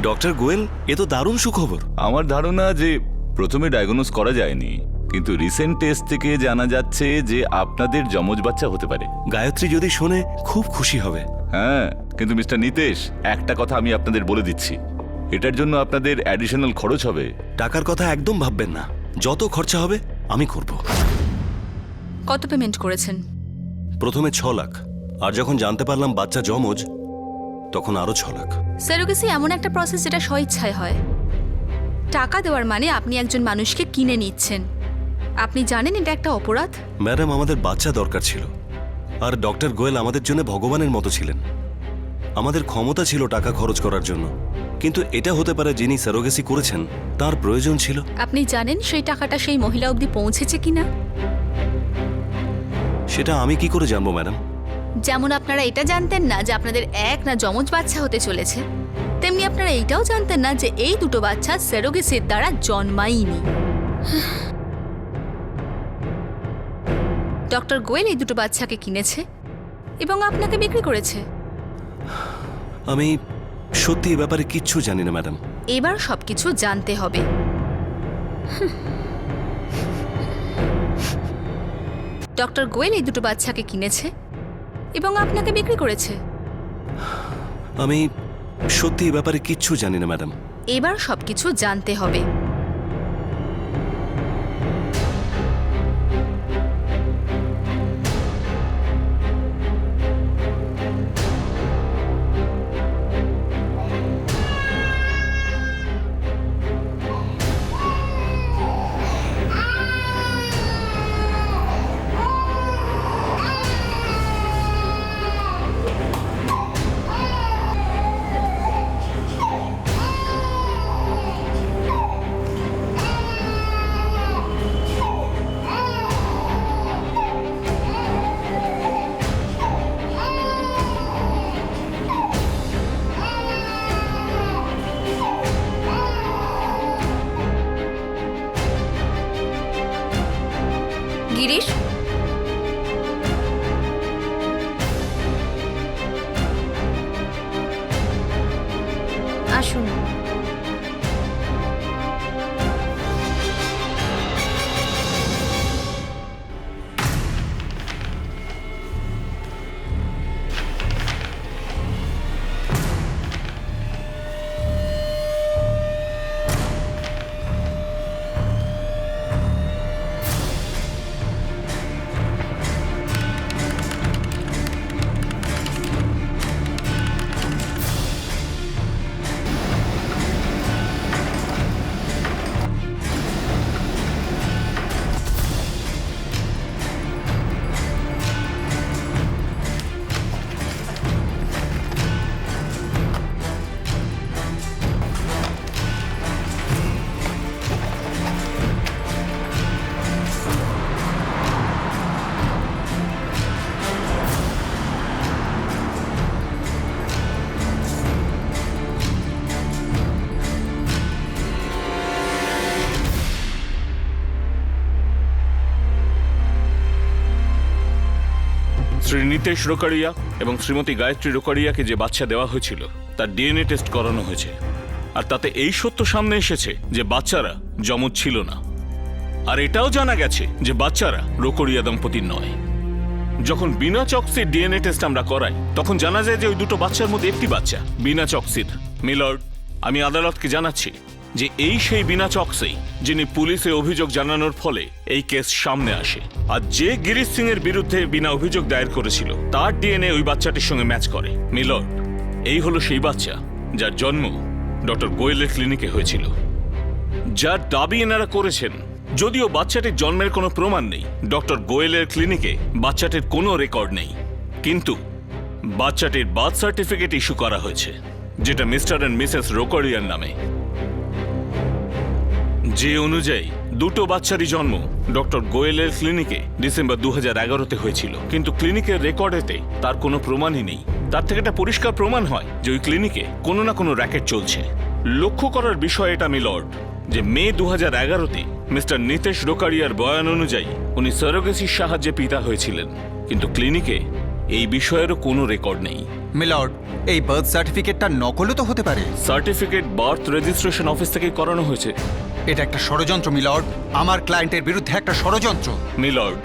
ডক্টর গোয়েল, এ তো দারুণ সুখবর। আমার ধারণা যে প্রথমে ডায়াগনোজ করা যায়নি, কিন্তু রিসেন্ট টেস্ট থেকে জানা যাচ্ছে যে আপনাদের যমজ বাচ্চা হতে পারে। গায়ত্রী যদি শোনে খুব খুশি হবে। হ্যাঁ, কিন্তু মিস্টার নিতেশ, একটা কথা আমি আপনাদের বলে দিচ্ছি, এটার জন্য আপনাদের অ্যাডিশনাল খরচ হবে। টাকার কথা একদম ভাববেন না, যত খরচা হবে আমি করব। কত পেমেন্ট করেছেন? প্রথমে 6 লাখ, আর যখন জানতে পারলাম বাচ্চা জমজ তখন আরো 6 লাখ। সেরোগেসি এমন একটা প্রসেস যেটা স্বইচ্ছায় হয়। টাকা দেওয়ার মানে আপনি একজন মানুষকে কিনে নিচ্ছেন। আপনি জানেন এটা একটা অপরাধ। ম্যাডাম, আমাদের বাচ্চা দরকার ছিল, আর ডক্টর গোয়েল আমাদের জন্য ভগবানের মতো ছিলেন। আমাদের ক্ষমতা ছিল টাকা খরচ করার জন্য, কিন্তু এটা হতে পারে যিনি সারোগেসি করেছেন তার প্রয়োজন ছিল। আপনি জানেন সেই টাকাটা সেই মহিলা অবধি পৌঁছেছে কিনা? সেটা আমি কি করে জানবো ম্যাডাম? যেমন আপনারা এটা জানতেন না যে আপনাদের এক না যমজ বাচ্চা হতে চলেছে, তেমনি আপনারা এইটাও জানতেন না যে এই দুটো বাচ্চা সেরোগেসির দ্বারা জন্মায়নি। ডক্টর গোয়েল এই দুটো বাচ্চাকে কিনেছে এবং আপনাকে বিক্রি করেছে। আমি সত্যি এ ব্যাপারে কিচ্ছু জানি না ম্যাডাম। এবার সবকিছু জানতে হবে। ডক্টর গোয়েল এই দুটো বাচ্চাকে কিনেছে এবং আপনাকে বিক্রি করেছে। আমি সত্যি এ ব্যাপারে কিচ্ছু জানি না ম্যাডাম। এবার সবকিছু জানতে হবে। গিরিশ, আসুন। শ্রী নিতেশ রোকারিয়া এবং শ্রীমতী গায়ত্রী রোকারিয়াকে যে বাচ্চা দেওয়া হয়েছিল তার ডিএনএ টেস্ট করানো হয়েছে, আর তাতে এই সত্য সামনে এসেছে যে বাচ্চারা যমজ ছিল না। আর এটাও জানা গেছে যে বাচ্চারা রোকরিয়া দম্পতির নয়। যখন বিনা চকসির ডিএনএ টেস্ট আমরা করাই তখন জানা যায় যে ওই দুটো বাচ্চার মধ্যে একটি বাচ্চা বিনা চকসির। মিলর্ড, আমি আদালতকে জানাচ্ছি যে এই সেই বিনা চকসেই যিনি পুলিশে অভিযোগ জানানোর ফলে এই কেস সামনে আসে। আর যে গিরিশ সিং এর বিরুদ্ধে বিনা অভিযোগ দায়ের করেছিল তার ডিএনএ ওই বাচ্চাটির সঙ্গে ম্যাচ করে। মিলর্ড, এই হলো সেই বাচ্চা যার জন্ম ডক্টর গোয়েলের ক্লিনিকে হয়েছিল। যার দাবি এনারা করেছেন, যদিও বাচ্চাটির জন্মের কোনো প্রমাণ নেই, ডক্টর গোয়েলের ক্লিনিকে বাচ্চাটির কোনো রেকর্ড নেই, কিন্তু বাচ্চাটির বার্থ সার্টিফিকেট ইস্যু করা হয়েছে যেটা মিস্টার অ্যান্ড মিসেস রোকরিয়ার নামে, যে অনুযায়ী দুটো বাচ্চারই জন্ম ডক্টর গোয়েলের ক্লিনিকে ডিসেম্বর 2011-তে হয়েছিল। কিন্তু ক্লিনিকের রেকর্ডেতে তার কোনো প্রমাণই নেই। তার থেকে একটা পরিষ্কার প্রমাণ হয় যে ওই ক্লিনিকে কোনো না কোনো র্যাকেট চলছে। লক্ষ্য করার বিষয় এটা মিলর্ড যে মে 2011-তে মিস্টার নিতেশ রোকারিয়ার বয়ান অনুযায়ী উনি সারোগেসির সাহায্যে পিতা হয়েছিলেন, কিন্তু ক্লিনিকে এই বিষয়েরও কোনো রেকর্ড নেই। মিলর্ড, এই বার্থ সার্টিফিকেটটা নকলও তো হতে পারে। সার্টিফিকেট বার্থ রেজিস্ট্রেশন অফিস থেকে করানো হয়েছে। এটা একটা ষড়যন্ত্র মিলর্ড, আমার ক্লায়েন্টের বিরুদ্ধে একটা ষড়যন্ত্র। মিলর্ড,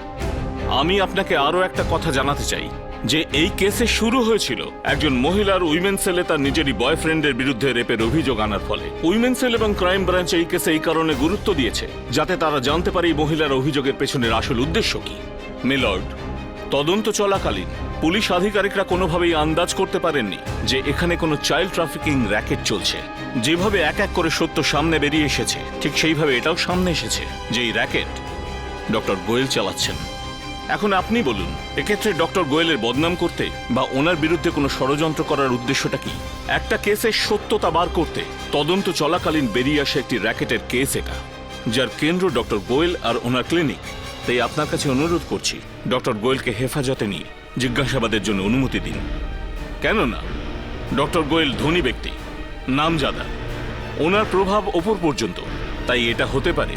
আমি আপনাকে আরও একটা কথা জানাতে চাই যে এই কেসে শুরু হয়েছিল একজন মহিলার উইমেন সেলে তার নিজেরই বয়ফ্রেন্ডের বিরুদ্ধে রেপের অভিযোগ আনার ফলে। উইমেন সেল এবং ক্রাইম ব্রাঞ্চ এই কেসে এই কারণে গুরুত্ব দিয়েছে যাতে তারা জানতে পারে এই মহিলার অভিযোগের পেছনের আসল উদ্দেশ্য কি। মিলর্ড, তদন্ত চলাকালীন পুলিশ আধিকারিকরা কোনোভাবেই আন্দাজ করতে পারেননি যে এখানে কোনো চাইল্ড ট্রাফিকিং র্যাকেট চলছে। যেভাবে এক এক করে সত্য সামনে বেরিয়ে এসেছে, ঠিক সেইভাবে এটাও সামনে এসেছে যে এই র্যাকেট ডক্টর গোয়েল চালাচ্ছেন। এখন আপনি বলুন, এক্ষেত্রে ডক্টর গোয়েলের বদনাম করতে বা ওনার বিরুদ্ধে কোনো ষড়যন্ত্র করার উদ্দেশ্যটা কি? একটা কেসের সত্যতা বার করতে তদন্ত চলাকালীন বেরিয়ে আসে একটি র্যাকেটের কেস, এটা যার কেন্দ্র ডক্টর গোয়েল আর ওনার ক্লিনিক। তাই আপনার কাছে অনুরোধ করছি, ডক্টর গোয়েলকে হেফাজতে নিয়ে জিজ্ঞাসাবাদের জন্য অনুমতি দিন। কেননা ডক্টর গোয়েল ধনী ব্যক্তি, নামজাদা, ওনার প্রভাব ওপর পর্যন্ত। তাই এটা হতে পারে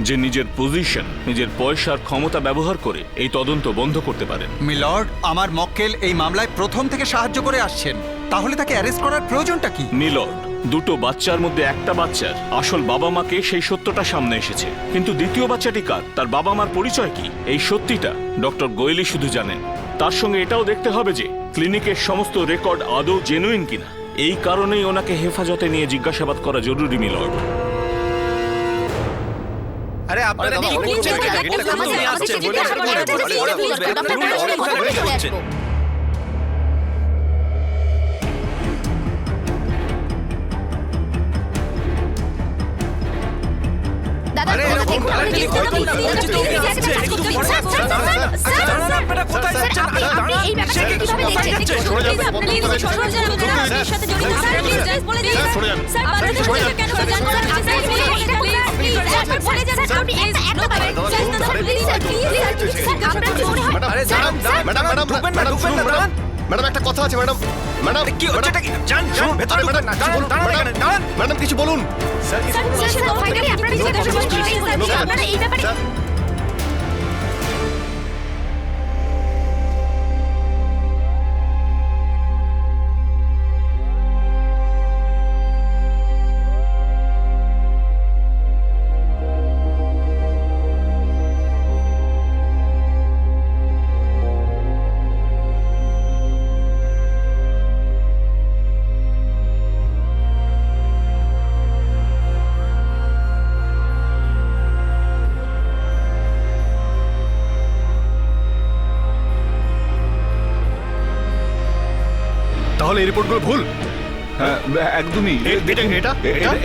যে নিজের পজিশন, নিজের পয়সার ক্ষমতা ব্যবহার করে এই তদন্ত বন্ধ করতে পারেন। মিলর্ড, আমার মক্কেল এই মামলায় প্রথম থেকে সাহায্য করে আসছেন, তাহলে তাকে অ্যারেস্ট করার প্রয়োজনটা কি? মিলর্ড, দুটো বাচ্চার মধ্যে একটা বাচ্চার আসল বাবা মাকে সেই সত্যটা সামনে এসেছে, কিন্তু দ্বিতীয় বাচ্চাটি কার, তার বাবা মার পরিচয় কি, এই সত্যিটা ডক্টর গোয়েলই শুধু জানেন। তার সঙ্গে এটাও দেখতে হবে যে ক্লিনিকের সমস্ত রেকর্ড আদৌ জেনুইন কিনা। এই কারণেই ওনাকে হেফাজতে নিয়ে জিজ্ঞাসাবাদ করা জরুরি। মিলর্ড, আরে আপনারা কি করছেন? ম্যাডাম একটা কথা আছে ম্যাডাম। ম্যাডাম কি হচ্ছে? ম্যাডাম কিছু বলুন। তাহলে এই রিপোর্টগুলো ভুল? একদমই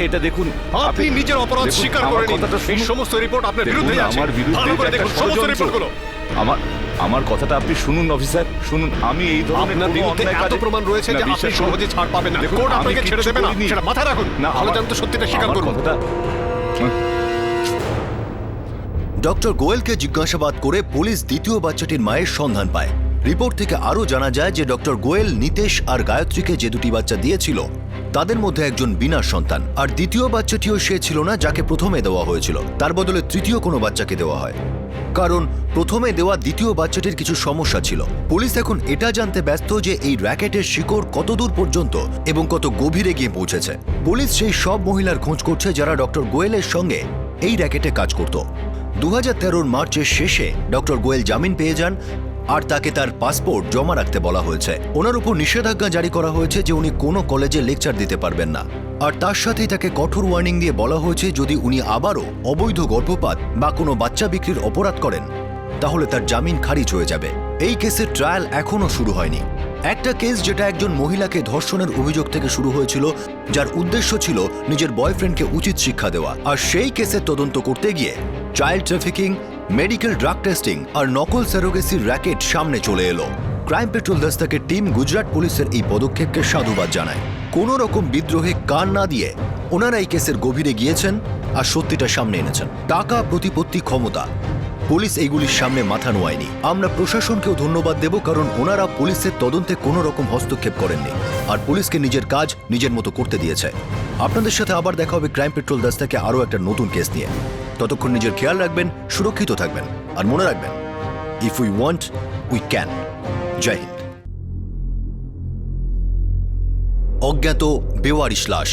এটা দেখুন, আপনি নিজের অপরাধ স্বীকার করে নিন। এই সমস্ত রিপোর্ট আপনার বিরুদ্ধে আছে। আমার বিরুদ্ধে ভালো করে দেখুন সমস্ত রিপোর্টগুলো। আমার কথাটা আপনি শুনুন অফিসার, শুনুন। আমি এই ধরনের আপনার বিরুদ্ধে এত প্রমাণ রয়েছে যে আপনি সহজে ছাড় পাবেন না। কোর্ট আপনাকে ছেড়ে দেবে না, সেটা মাথায় রাখুন। ভালো জানতো সত্যিটা স্বীকার করুন। ডক্টর গোয়েলকে জিজ্ঞাসাবাদ করে পুলিশ দ্বিতীয় বাচ্চাটির মায়ের সন্ধান পায়। রিপোর্ট থেকে আরও জানা যায় যে ডক্টর গোয়েল নিতেশ আর গায়ত্রীকে যে দুটি বাচ্চা দিয়েছিল তাদের মধ্যে একজন বিনার সন্তান, আর দ্বিতীয় বাচ্চাটিও সে ছিল না যাকে প্রথমে দেওয়া হয়েছিল। তার বদলে তৃতীয় কোনো বাচ্চাকে দেওয়া হয়, কারণ প্রথমে দেওয়া দ্বিতীয় বাচ্চাটির কিছু সমস্যা ছিল। পুলিশ এখন এটা জানতে ব্যস্ত যে এই র্যাকেটের শিকড় কত দূর পর্যন্ত এবং কত গভীরে গিয়ে পৌঁছেছে। পুলিশ সেই সব মহিলার খোঁজ করছে যারা ডক্টর গোয়েলের সঙ্গে এই র্যাকেটে কাজ করত। 2013 মার্চের শেষে ডক্টর গোয়েল জামিন পেয়ে যান, আর তাকে তার পাসপোর্ট জমা রাখতে বলা হয়েছে। ওনার উপর নিষেধাজ্ঞা জারি করা হয়েছে যে উনি কোনো কলেজে লেকচার দিতে পারবেন না, আর তার সাথেই তাকে কঠোর ওয়ার্নিং দিয়ে বলা হয়েছে যদি উনি আবারও অবৈধ গর্ভপাত বা কোনো বাচ্চা বিক্রির অপরাধ করেন তাহলে তার জামিন খারিজ হয়ে যাবে। এই কেসের ট্রায়াল এখনও শুরু হয়নি। একটা কেস যেটা একজন মহিলাকে ধর্ষণের অভিযোগ থেকে শুরু হয়েছিল, যার উদ্দেশ্য ছিল নিজের বয়ফ্রেন্ডকে উচিত শিক্ষা দেওয়া, আর সেই কেসের তদন্ত করতে গিয়ে child trafficking, medical drug testing আর নকল স্যারোগেসির র্যাকেট সামনে চলে এলো। ক্রাইম পেট্রোল দস্তাকের টিম গুজরাট পুলিশের এই পদক্ষেপকে সাধুবাদ জানায়। কোনো রকম বিদ্রোহে কান না দিয়ে ওনারা এই কেসের গভীরে গিয়েছেন আর সত্যিটা সামনে এনেছেন। টাকা, প্রতিপত্তি, ক্ষমতা, পুলিশ এইগুলির সামনে মাথা নোয়ায়নি। আমরা প্রশাসনকেও ধন্যবাদ দেব, কারণ ওনারা পুলিশের তদন্তে কোনো রকম হস্তক্ষেপ করেননি আর পুলিশকে নিজের কাজ নিজের মতো করতে দিয়েছে। আপনাদের সাথে আবার দেখা হবে ক্রাইম পেট্রোল দস্তাকে আরও একটা নতুন কেস নিয়ে। ততক্ষণ নিজের খেয়াল রাখবেন, সুরক্ষিত থাকবেন, আর মনে রাখবেন, if we want we can. Jai Hind. অজ্ঞাত বেওয়ারিশ লাশ।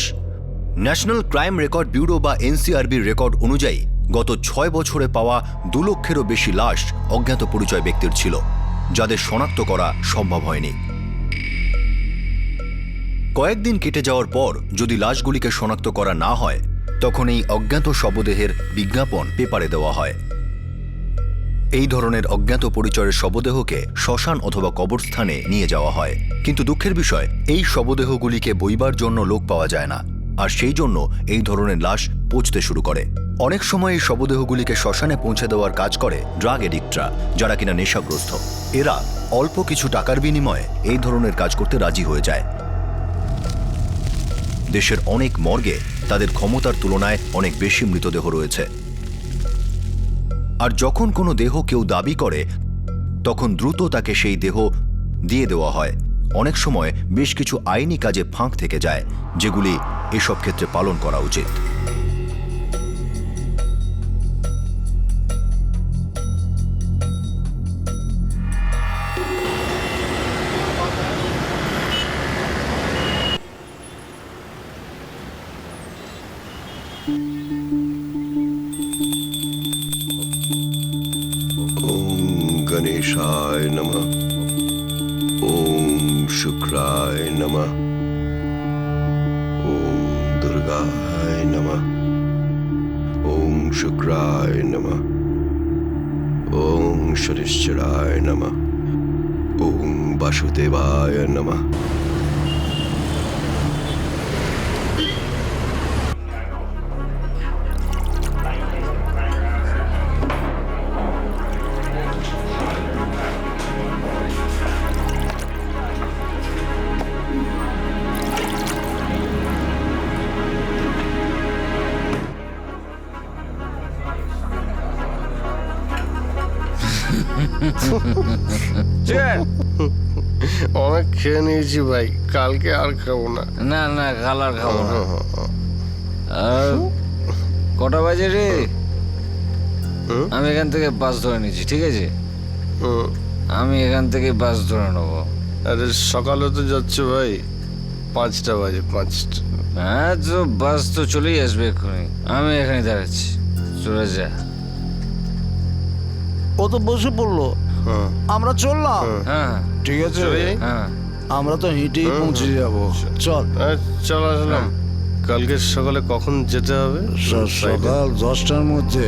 ন্যাশনাল ক্রাইম রেকর্ড ব্যুরো বা এনসিআরবির রেকর্ড অনুযায়ী গত 6 বছরে পাওয়া 2 লক্ষেরও বেশি লাশ অজ্ঞাত পরিচয় ব্যক্তির ছিল। যাদের শনাক্ত করা সম্ভব হয়নি। কয়েকদিন কেটে যাওয়ার পর যদি লাশগুলিকে শনাক্ত করা না হয় তখন এই অজ্ঞাত শবদেহের বিজ্ঞাপন পেপারে দেওয়া হয়। এই ধরনের অজ্ঞাত পরিচয়ের শবদেহকে শ্মশান অথবা কবরস্থানে নিয়ে যাওয়া হয়। কিন্তু দুঃখের বিষয়, এই শবদেহগুলিকে বইবার জন্য লোক পাওয়া যায় না, আর সেই জন্য এই ধরনের লাশ পচতে শুরু করে। অনেক সময় এই শবদেহগুলিকে শ্মশানে পৌঁছে দেওয়ার কাজ করে ড্রাগ এডিক্টরা, যারা কিনা নেশাগ্রস্ত। এরা অল্প কিছু টাকার বিনিময়ে এই ধরনের কাজ করতে রাজি হয়ে যায়। দেশের অনেক মর্গে তাদের ক্ষমতার তুলনায় অনেক বেশি মৃতদেহ রয়েছে। আর যখন কোনো দেহ কেউ দাবি করে তখন দ্রুত তাকে সেই দেহ দিয়ে দেওয়া হয়। অনেক সময় বেশ কিছু আইনি কাজে ফাঁক থেকে যায়, যেগুলি এসব ক্ষেত্রে পালন করা উচিত। गणेशाय नमः। ओम शुक्राय नमः। ओम दुर्गाय नमः। ओम शुक्राय नमः। ओम शनिश्चराय नमः। ओम वासुदेवाय नमः। অনেক খেয়ে নিয়েছি ভাই, কালকে আর খাবো না। না না, কাল আর খাবো না। আর কটা বাজে রে? আমি এখান থেকে বাস ধরে নিচ্ছি, ঠিক আছে? আমি এখান থেকে বাস ধরে নেবো। আরে সকালে তো যাচ্ছে ভাই, 5টা বাজে, 5টা। হ্যাঁ, তো বাস তো চলেই আসবে এক্ষুনি। আমি এখানে দাঁড়াচ্ছি, চলে যা। ও তো বসে পড়লো, আমরা চললাম। হ্যাঁ ঠিক আছে, হ্যাঁ আমরা তো হেঁটেই পৌঁছে যাবো। চল চল আসলাম। কালকে সকালে কখন যেতে হবে? সকাল 10টার মধ্যে।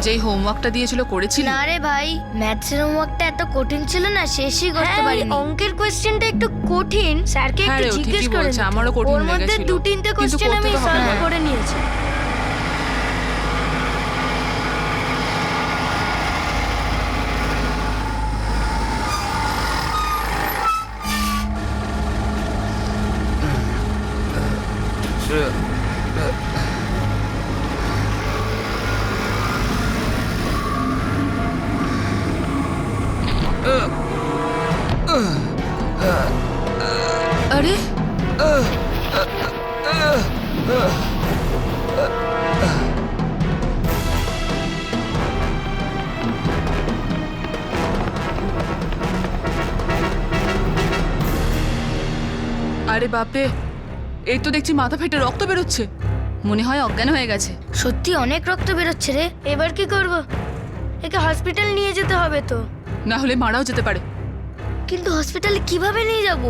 যেই হোমওয়ার্কটা দিয়েছিল করেছিলি? না রে ভাই, ম্যাথসের হোমওয়ার্কটা এত কঠিন ছিল না, শেষই করতে পারিনি। অঙ্কের কোশ্চেনটা একটু কঠিন, স্যারকে একটু জিজ্ঞেস করে। আমারও কঠিন ওর মধ্যে লেগেছিল। 2-3টে কোশ্চেন আমি সলভ করে নিয়েছি। আরে আরে বাপরে, এই তো দেখছি মাথা ফেটে রক্ত বেরোচ্ছে। মনে হয় অজ্ঞান হয়ে গেছে। সত্যি অনেক রক্ত বেরোচ্ছে রে। এবার কি করব? একে হসপিটাল নিয়ে যেতে হবে তো। না হলে মারাও যেতে পারে। কিন্তু হসপিটালে কিভাবে নিয়ে যাব?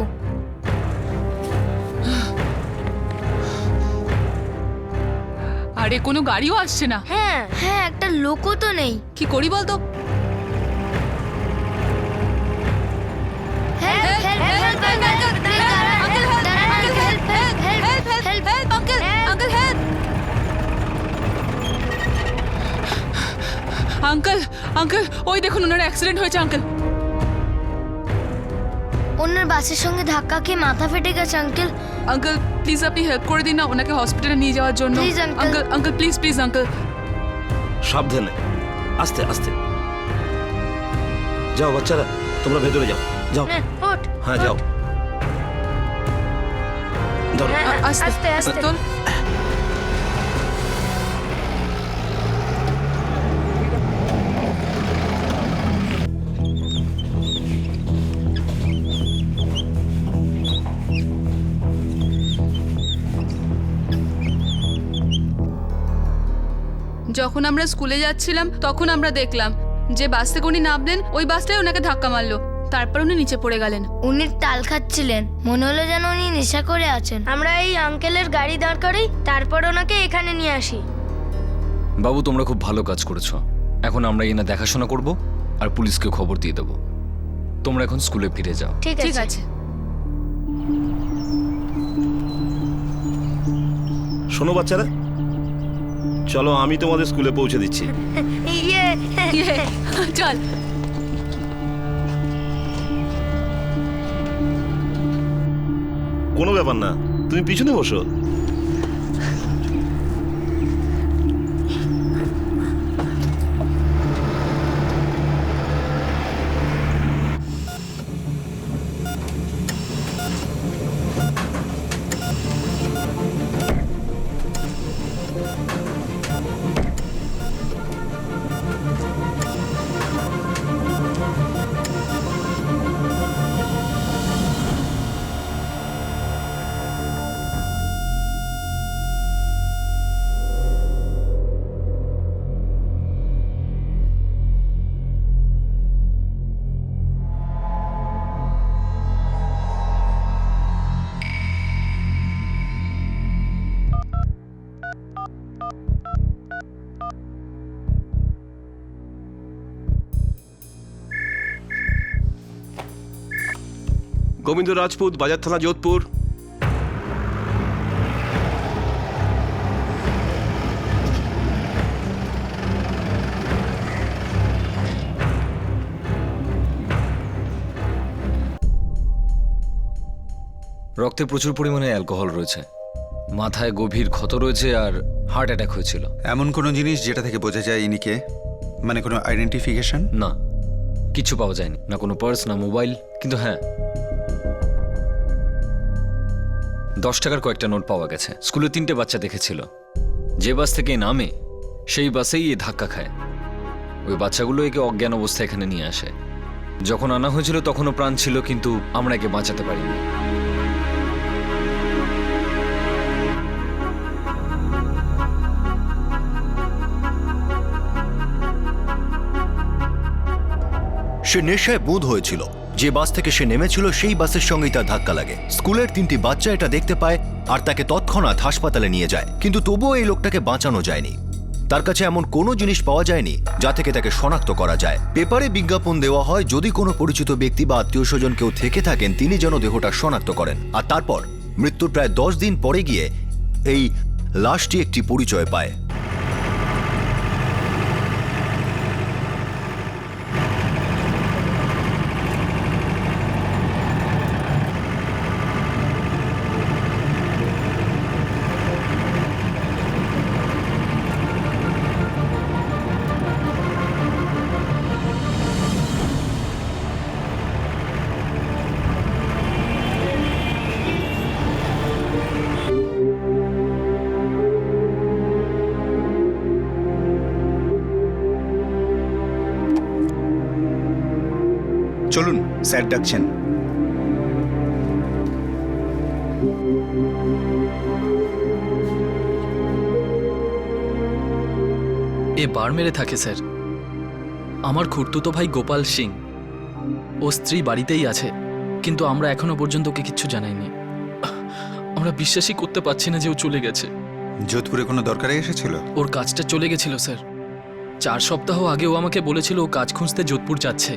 আরে কোনো গাড়িও আসছে না। হ্যাঁ হ্যাঁ, একটা লোকও তো নেই। কি করি বলতো? আঙ্কেল আঙ্কেল, ওই দেখুন ওনার অ্যাক্সিডেন্ট হয়েছে আঙ্কেল। ওনার বাসের সঙ্গে ধাক্কা খেয়ে মাথা ফেটে গেছে আঙ্কেল। আঙ্কেল প্লিজ আপনি হেল্প করে দিন না ওনাকে হসপিটালে নিয়ে যাওয়ার জন্য। Please uncle uncle please please uncle. সাবধানে, আস্তে আস্তে যাও বাচ্চারা, তোমরা ভেতরে যাও। যাও, হ্যাঁ যাও। ধরো। আস্তে আস্তে তোল। যখন আমরা স্কুলে যাচ্ছিলাম তখন আমরা দেখলাম যে বাস থেকে উনি নামলেন, ওই বাসটাই ওনাকে ধাক্কা মারলো, তারপর উনি নিচে পড়ে গেলেন। উনি তাল খাচ্ছিলেন, মনে হলো যেন উনি নেশা করে আছেন। আমরা এই আঙ্কেলের গাড়ি দাঁড় করাই, তারপর ওনাকে এখানে নিয়ে আসি। বাবু তোমরা খুব ভালো কাজ করেছো। এখন আমরা এনা দেখাশোনা করব আর পুলিশকে খবর দিয়ে দেবো। তোমরা এখন স্কুলে ফিরে যাও। ঠিক আছে। শোনো বাচ্চারা, চলো আমি তোমাদের স্কুলে পৌঁছে দিচ্ছি। ইয়ে চল। কোনো ব্যাপার না, তুমি পিছনে বসো। গোবিন্দ রাজপুত, বাজার থানা, যোধপুর। রক্তে প্রচুর পরিমাণে অ্যালকোহল রয়েছে, মাথায় গভীর ক্ষত রয়েছে আর হার্ট অ্যাটাক হয়েছিল। এমন কোনো জিনিস যেটা থেকে বোঝা যায় ইনিকে, মানে কোনো আইডেন্টিফিকেশন? না, কিছু পাওয়া যায়নি, না কোনো পার্স না মোবাইল। কিন্তু হ্যাঁ, 10 টাকার কয়েকটা নোট পাওয়া গেছে। স্কুলে 3টে বাচ্চা দেখেছিল, যে বাস থেকে নামে সেই বাসেই এ ধাক্কা খায়। ওই বাচ্চাগুলো একে অজ্ঞান অবস্থায় এখানে নিয়ে আসে। যখন আনা হয়েছিল তখনও প্রাণ ছিল, কিন্তু আমরা একে বাঁচাতে পারিনি। সে নেশায় বুঁদ হয়েছিল। যে বাস থেকে সে নেমেছিল সেই বাসের সঙ্গেই তার ধাক্কা লাগে। স্কুলের 3টি বাচ্চা এটা দেখতে পায় আর তাকে তৎক্ষণাৎ হাসপাতালে নিয়ে যায়, কিন্তু তবুও এই লোকটাকে বাঁচানো যায়নি। তার কাছে এমন কোনো জিনিস পাওয়া যায়নি যা থেকে তাকে শনাক্ত করা যায়। পেপারে বিজ্ঞাপন দেওয়া হয় যদি কোনো পরিচিত ব্যক্তি বা আত্মীয় স্বজন কেউ থেকে থাকেন তিনি যেন দেহটা শনাক্ত করেন। আর তারপর মৃত্যুর প্রায় 10 দিন পরে গিয়ে এই লাশটি একটি পরিচয় পায়। চলুন, স্যার ডাকছেন। এ বাড়মেরে থাকে স্যার। আমার খুড়তুতো ভাই গোপাল সিং, ও স্ত্রী বাড়িতেই আছে, কিন্তু আমরা এখনো পর্যন্ত ওকে কিচ্ছু জানাইনি। আমরা বিশ্বাসই করতে পারছি না যে ও চলে গেছে। যোধপুরে কোনো দরকারে এসেছিল? ওর কাজটা চলে গেছিল স্যার। 4 সপ্তাহ আগে ও আমাকে বলেছিল ও কাজ খুঁজতে যোধপুর যাচ্ছে,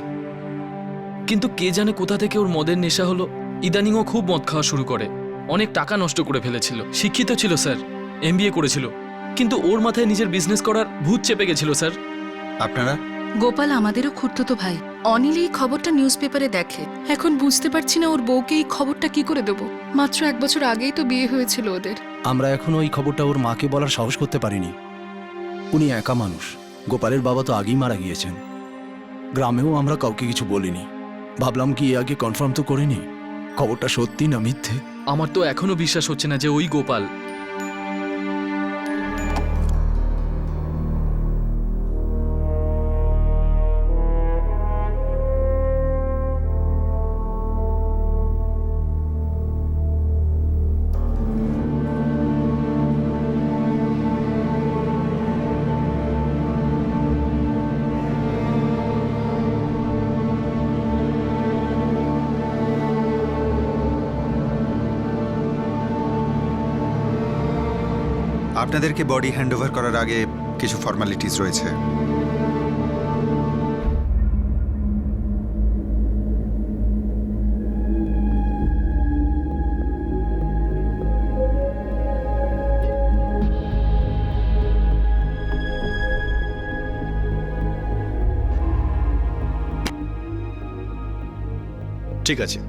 কিন্তু কে জানে কোথা থেকে ওর মদের নেশা হলো। ইদানিং ও খুব মদ খাওয়া শুরু করে, অনেক টাকা নষ্ট করে ফেলেছিল। শিক্ষিত ছিল স্যার, MBA করেছিল, কিন্তু ওর মাথায় নিজের বিজনেস করার ভূত চেপে গেছিল স্যার। আপনারা? গোপাল আমাদেরও খুঁড়তো ভাই। অনিল এই খবরটা নিউজ পেপারে দেখে। এখন বুঝতে পারছি না ওর বউকে এই খবরটা কি করে দেব। মাত্র 1 বছর আগেই তো বিয়ে হয়েছিল ওদের। আমরা এখনো ওই খবরটা ওর মাকে বলার সাহস করতে পারিনি। উনি একা মানুষ, গোপালের বাবা তো আগেই মারা গিয়েছেন। গ্রামেও আমরা কাউকে কিছু বলিনি, ভাবলাম কি আগে কনফার্ম তো করিনি। খবরটা সত্যি না মিথ্যে? আমার তো এখনো বিশ্বাস হচ্ছে না যে ওই গোপাল। আপনাদেরকে বডি হ্যান্ডওভার করার আগে কিছু ফর্মালিটিস রয়েছে। ঠিক আছে,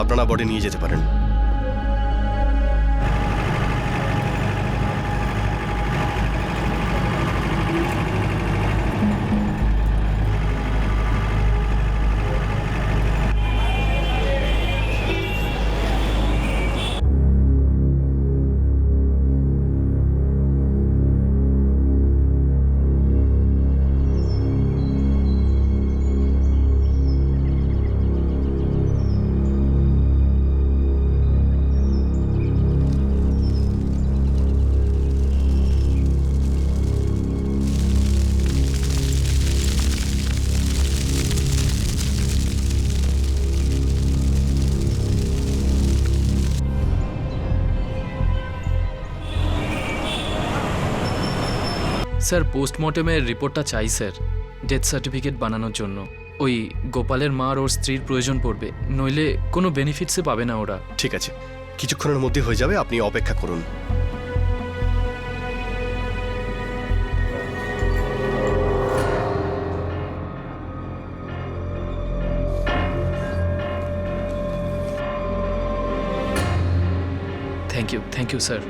আপনারা বডি নিয়ে যেতে পারেন। স্যার পোস্টমর্টেমের রিপোর্টটা চাই স্যার, ডেথ সার্টিফিকেট বানানোর জন্য। ওই গোপালের মা আর ওর স্ত্রীর প্রয়োজন পড়বে, নইলে কোনো বেনিফিটসে পাবে না ওরা। ঠিক আছে, কিছুক্ষণের মধ্যে হয়ে যাবে, আপনি অপেক্ষা করুন। Thank you sir.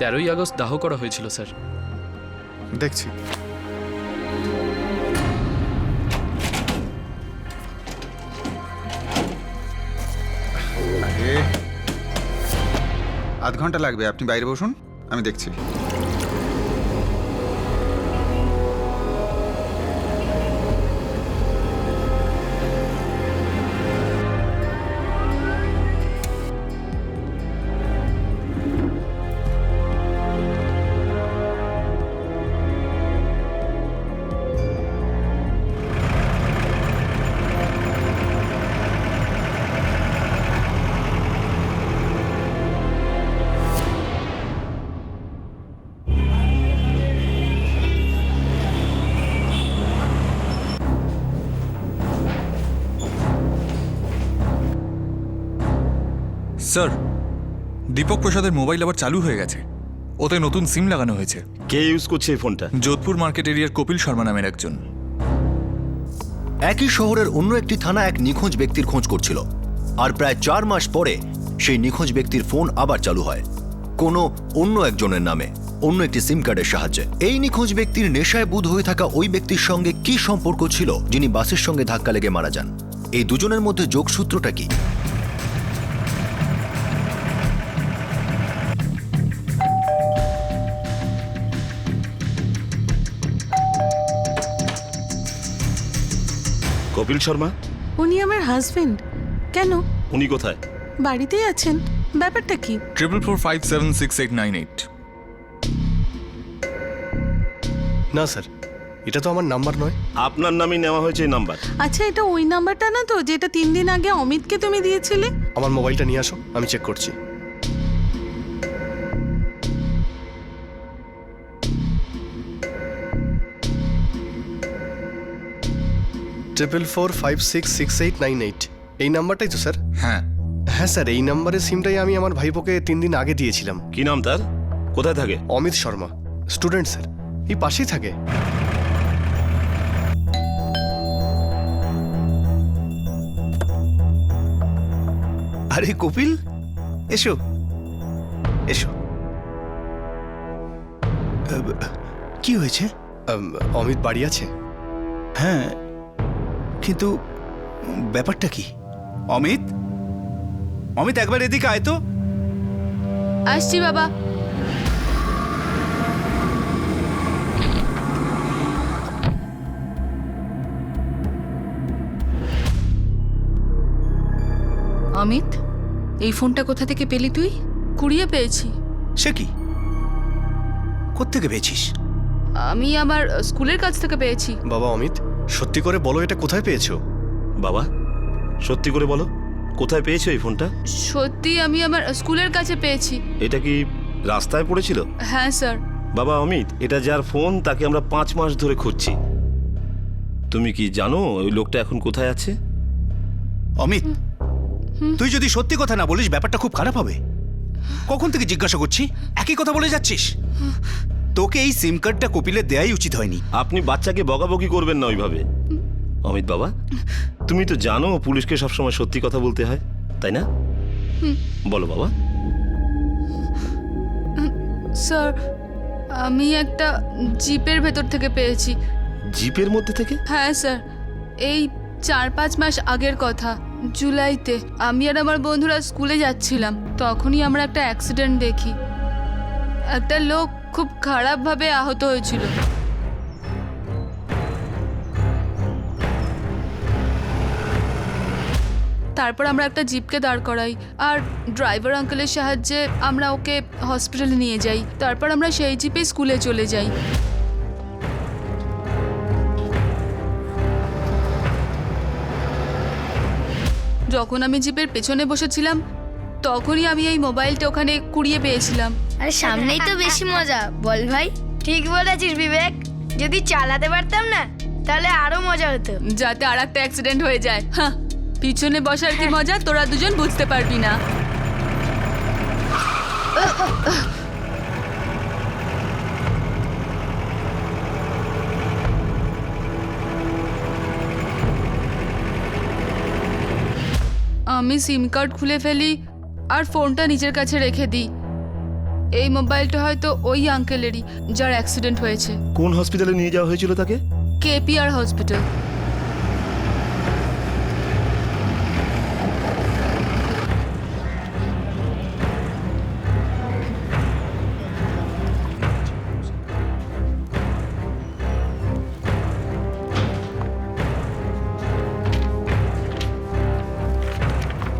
তেরোই আগস্ট দাহ করা হয়েছিল স্যার। দেখছি। আধ ঘন্টা লাগবে, আপনি বাইরে বসুন, আমি দেখছি। স্যার, দীপক প্রসাদের মোবাইল আবার চালু হয়ে গেছে। ওতে নতুন সিম লাগানো হয়েছে। কে ইউজ করছে এই ফোনটা? যোধপুর মার্কেট এরিয়ার কপিল শর্মা নামের একজন। একই শহরের অন্য একটি থানা এক নিখোঁজ ব্যক্তির খোঁজ করছিল, আর প্রায় 4 মাস পরে সেই নিখোঁজ ব্যক্তির ফোন আবার চালু হয় কোনো অন্য একজনের নামে, অন্য একটি সিম কার্ডের সাহায্যে। এই নিখোঁজ ব্যক্তির নেশায় বুধ হয়ে থাকা ওই ব্যক্তির সঙ্গে কি সম্পর্ক ছিল যিনি বাসের সঙ্গে ধাক্কা লেগে মারা যান? এই দুজনের মধ্যে যোগসূত্রটা কি? কপিল শর্মা? উনি আমার হাজবেন্ড। কেন? উনি কোথায়? বাড়িতেই আছেন। ব্যাপারটা কি? 4445768898। না স্যার, এটা তো আমার নাম্বার নয়। আপনার নামই নেওয়া হয়েছে এই নাম্বার। আচ্ছা, এটা ওই নাম্বারটা না তো যেটা 3 দিন আগে অমিতকে তুমি দিয়েছিলে? আমার মোবাইলটা নিয়ে আসো, আমি চেক করছি। ট্রিপল 45668898 এই নাম্বারটাই তো স্যার? হ্যাঁ হ্যাঁ স্যার, এই নাম্বারের সিমটাই আমি আমার ভাইপোকে 3 দিন আগে দিয়েছিলাম। কি নাম তার? কোথায় থাকে? অমিত শর্মা, স্টুডেন্ট স্যার, এই পাশেই থাকে। আরে কপিল, এসো এসো। কি হয়েছে? অমিত বাড়ি আছে? হ্যাঁ, কিন্তু ব্যাপারটা কি? অমিত, অমিত একবার এদিকে আয় তো। আসছি বাবা। অমিত, এই ফোনটা কোথা থেকে পেলি তুই? কুড়িয়ে পেয়েছি। সে কি? কোত্থেকে পেয়েছিস? আমি আমার স্কুলের কাছ থেকে পেয়েছি। বাবা অমিত, সত্যি করে বলো এটা কোথায় পেয়েছো? বাবা সত্যি করে বলো, কোথায় পেয়েছো এই ফোনটা? সত্যি আমি আমার স্কুলের কাছে পেয়েছি। এটা কি রাস্তায় পড়েছিল? হ্যাঁ স্যার। বাবা অমিত, এটা যার ফোন তাকে আমরা 5 মাস ধরে খুঁজছি। তুমি কি জানো ওই লোকটা এখন কোথায় আছে? অমিত, তুই যদি সত্যি কথা না বলিস ব্যাপারটা খুব খারাপ হবে। কখন থেকে জিজ্ঞাসা করছি, একই কথা বলে যাচ্ছিস। তোকে এই সিম কার্ডটা কপিলে দেয়াই উচিত হয়নি। আপনি বাচ্চাকে বকাবকি করবেন না ওইভাবে। অমিত বাবা, তুমি তো জানো পুলিশকে সবসময় সত্যি কথা বলতে হয়, তাই না? বলো বাবা। স্যার, আমি একটা জিপের ভেতর থেকে পেয়েছি। জিপের মধ্যে থেকে? হ্যাঁ স্যার, এই 4-5 মাস আগের কথা। জুলাইতে আমি আর আমার বন্ধুরা স্কুলে যাচ্ছিলাম, তখনই আমরা একটা অ্যাক্সিডেন্ট দেখি। একটা লোক খুব খারাপভাবে আহত হয়েছিল। তারপর আমরা একটা জিপকে দাঁড় করাই আর ড্রাইভার আঙ্কেলের সাহায্যে আমরা ওকে হসপিটালে নিয়ে যাই। তারপর আমরা সেই জিপে স্কুলে চলে যাই। যখন আমি জিপের পেছনে বসেছিলাম তখনই আমি এই মোবাইলটা ওখানে কুড়িয়ে পেয়েছিলাম। আরে সামনেই তো বেশি মজা, বল ভাই। ঠিক বলেছিস বিবেক, যদি চালাতে পারতাম না তাহলে আরো মজা হতো। যাতে আর একটা অ্যাক্সিডেন্ট হয়ে যায়। হ্যাঁ, পিছনে বসার কি মজা তোরা দুজন বুঝতে পারবি না। আমি সিম কার্ড খুলে ফেলি আর ফোনটা নিজের কাছে রেখে দিই। এই মোবাইলটা হয়তো ওই আঙ্কেলেরই যার অ্যাক্সিডেন্ট হয়েছে। কোন হসপিটালে নিয়ে যাওয়া হয়েছিল তাকে? KPR hospital.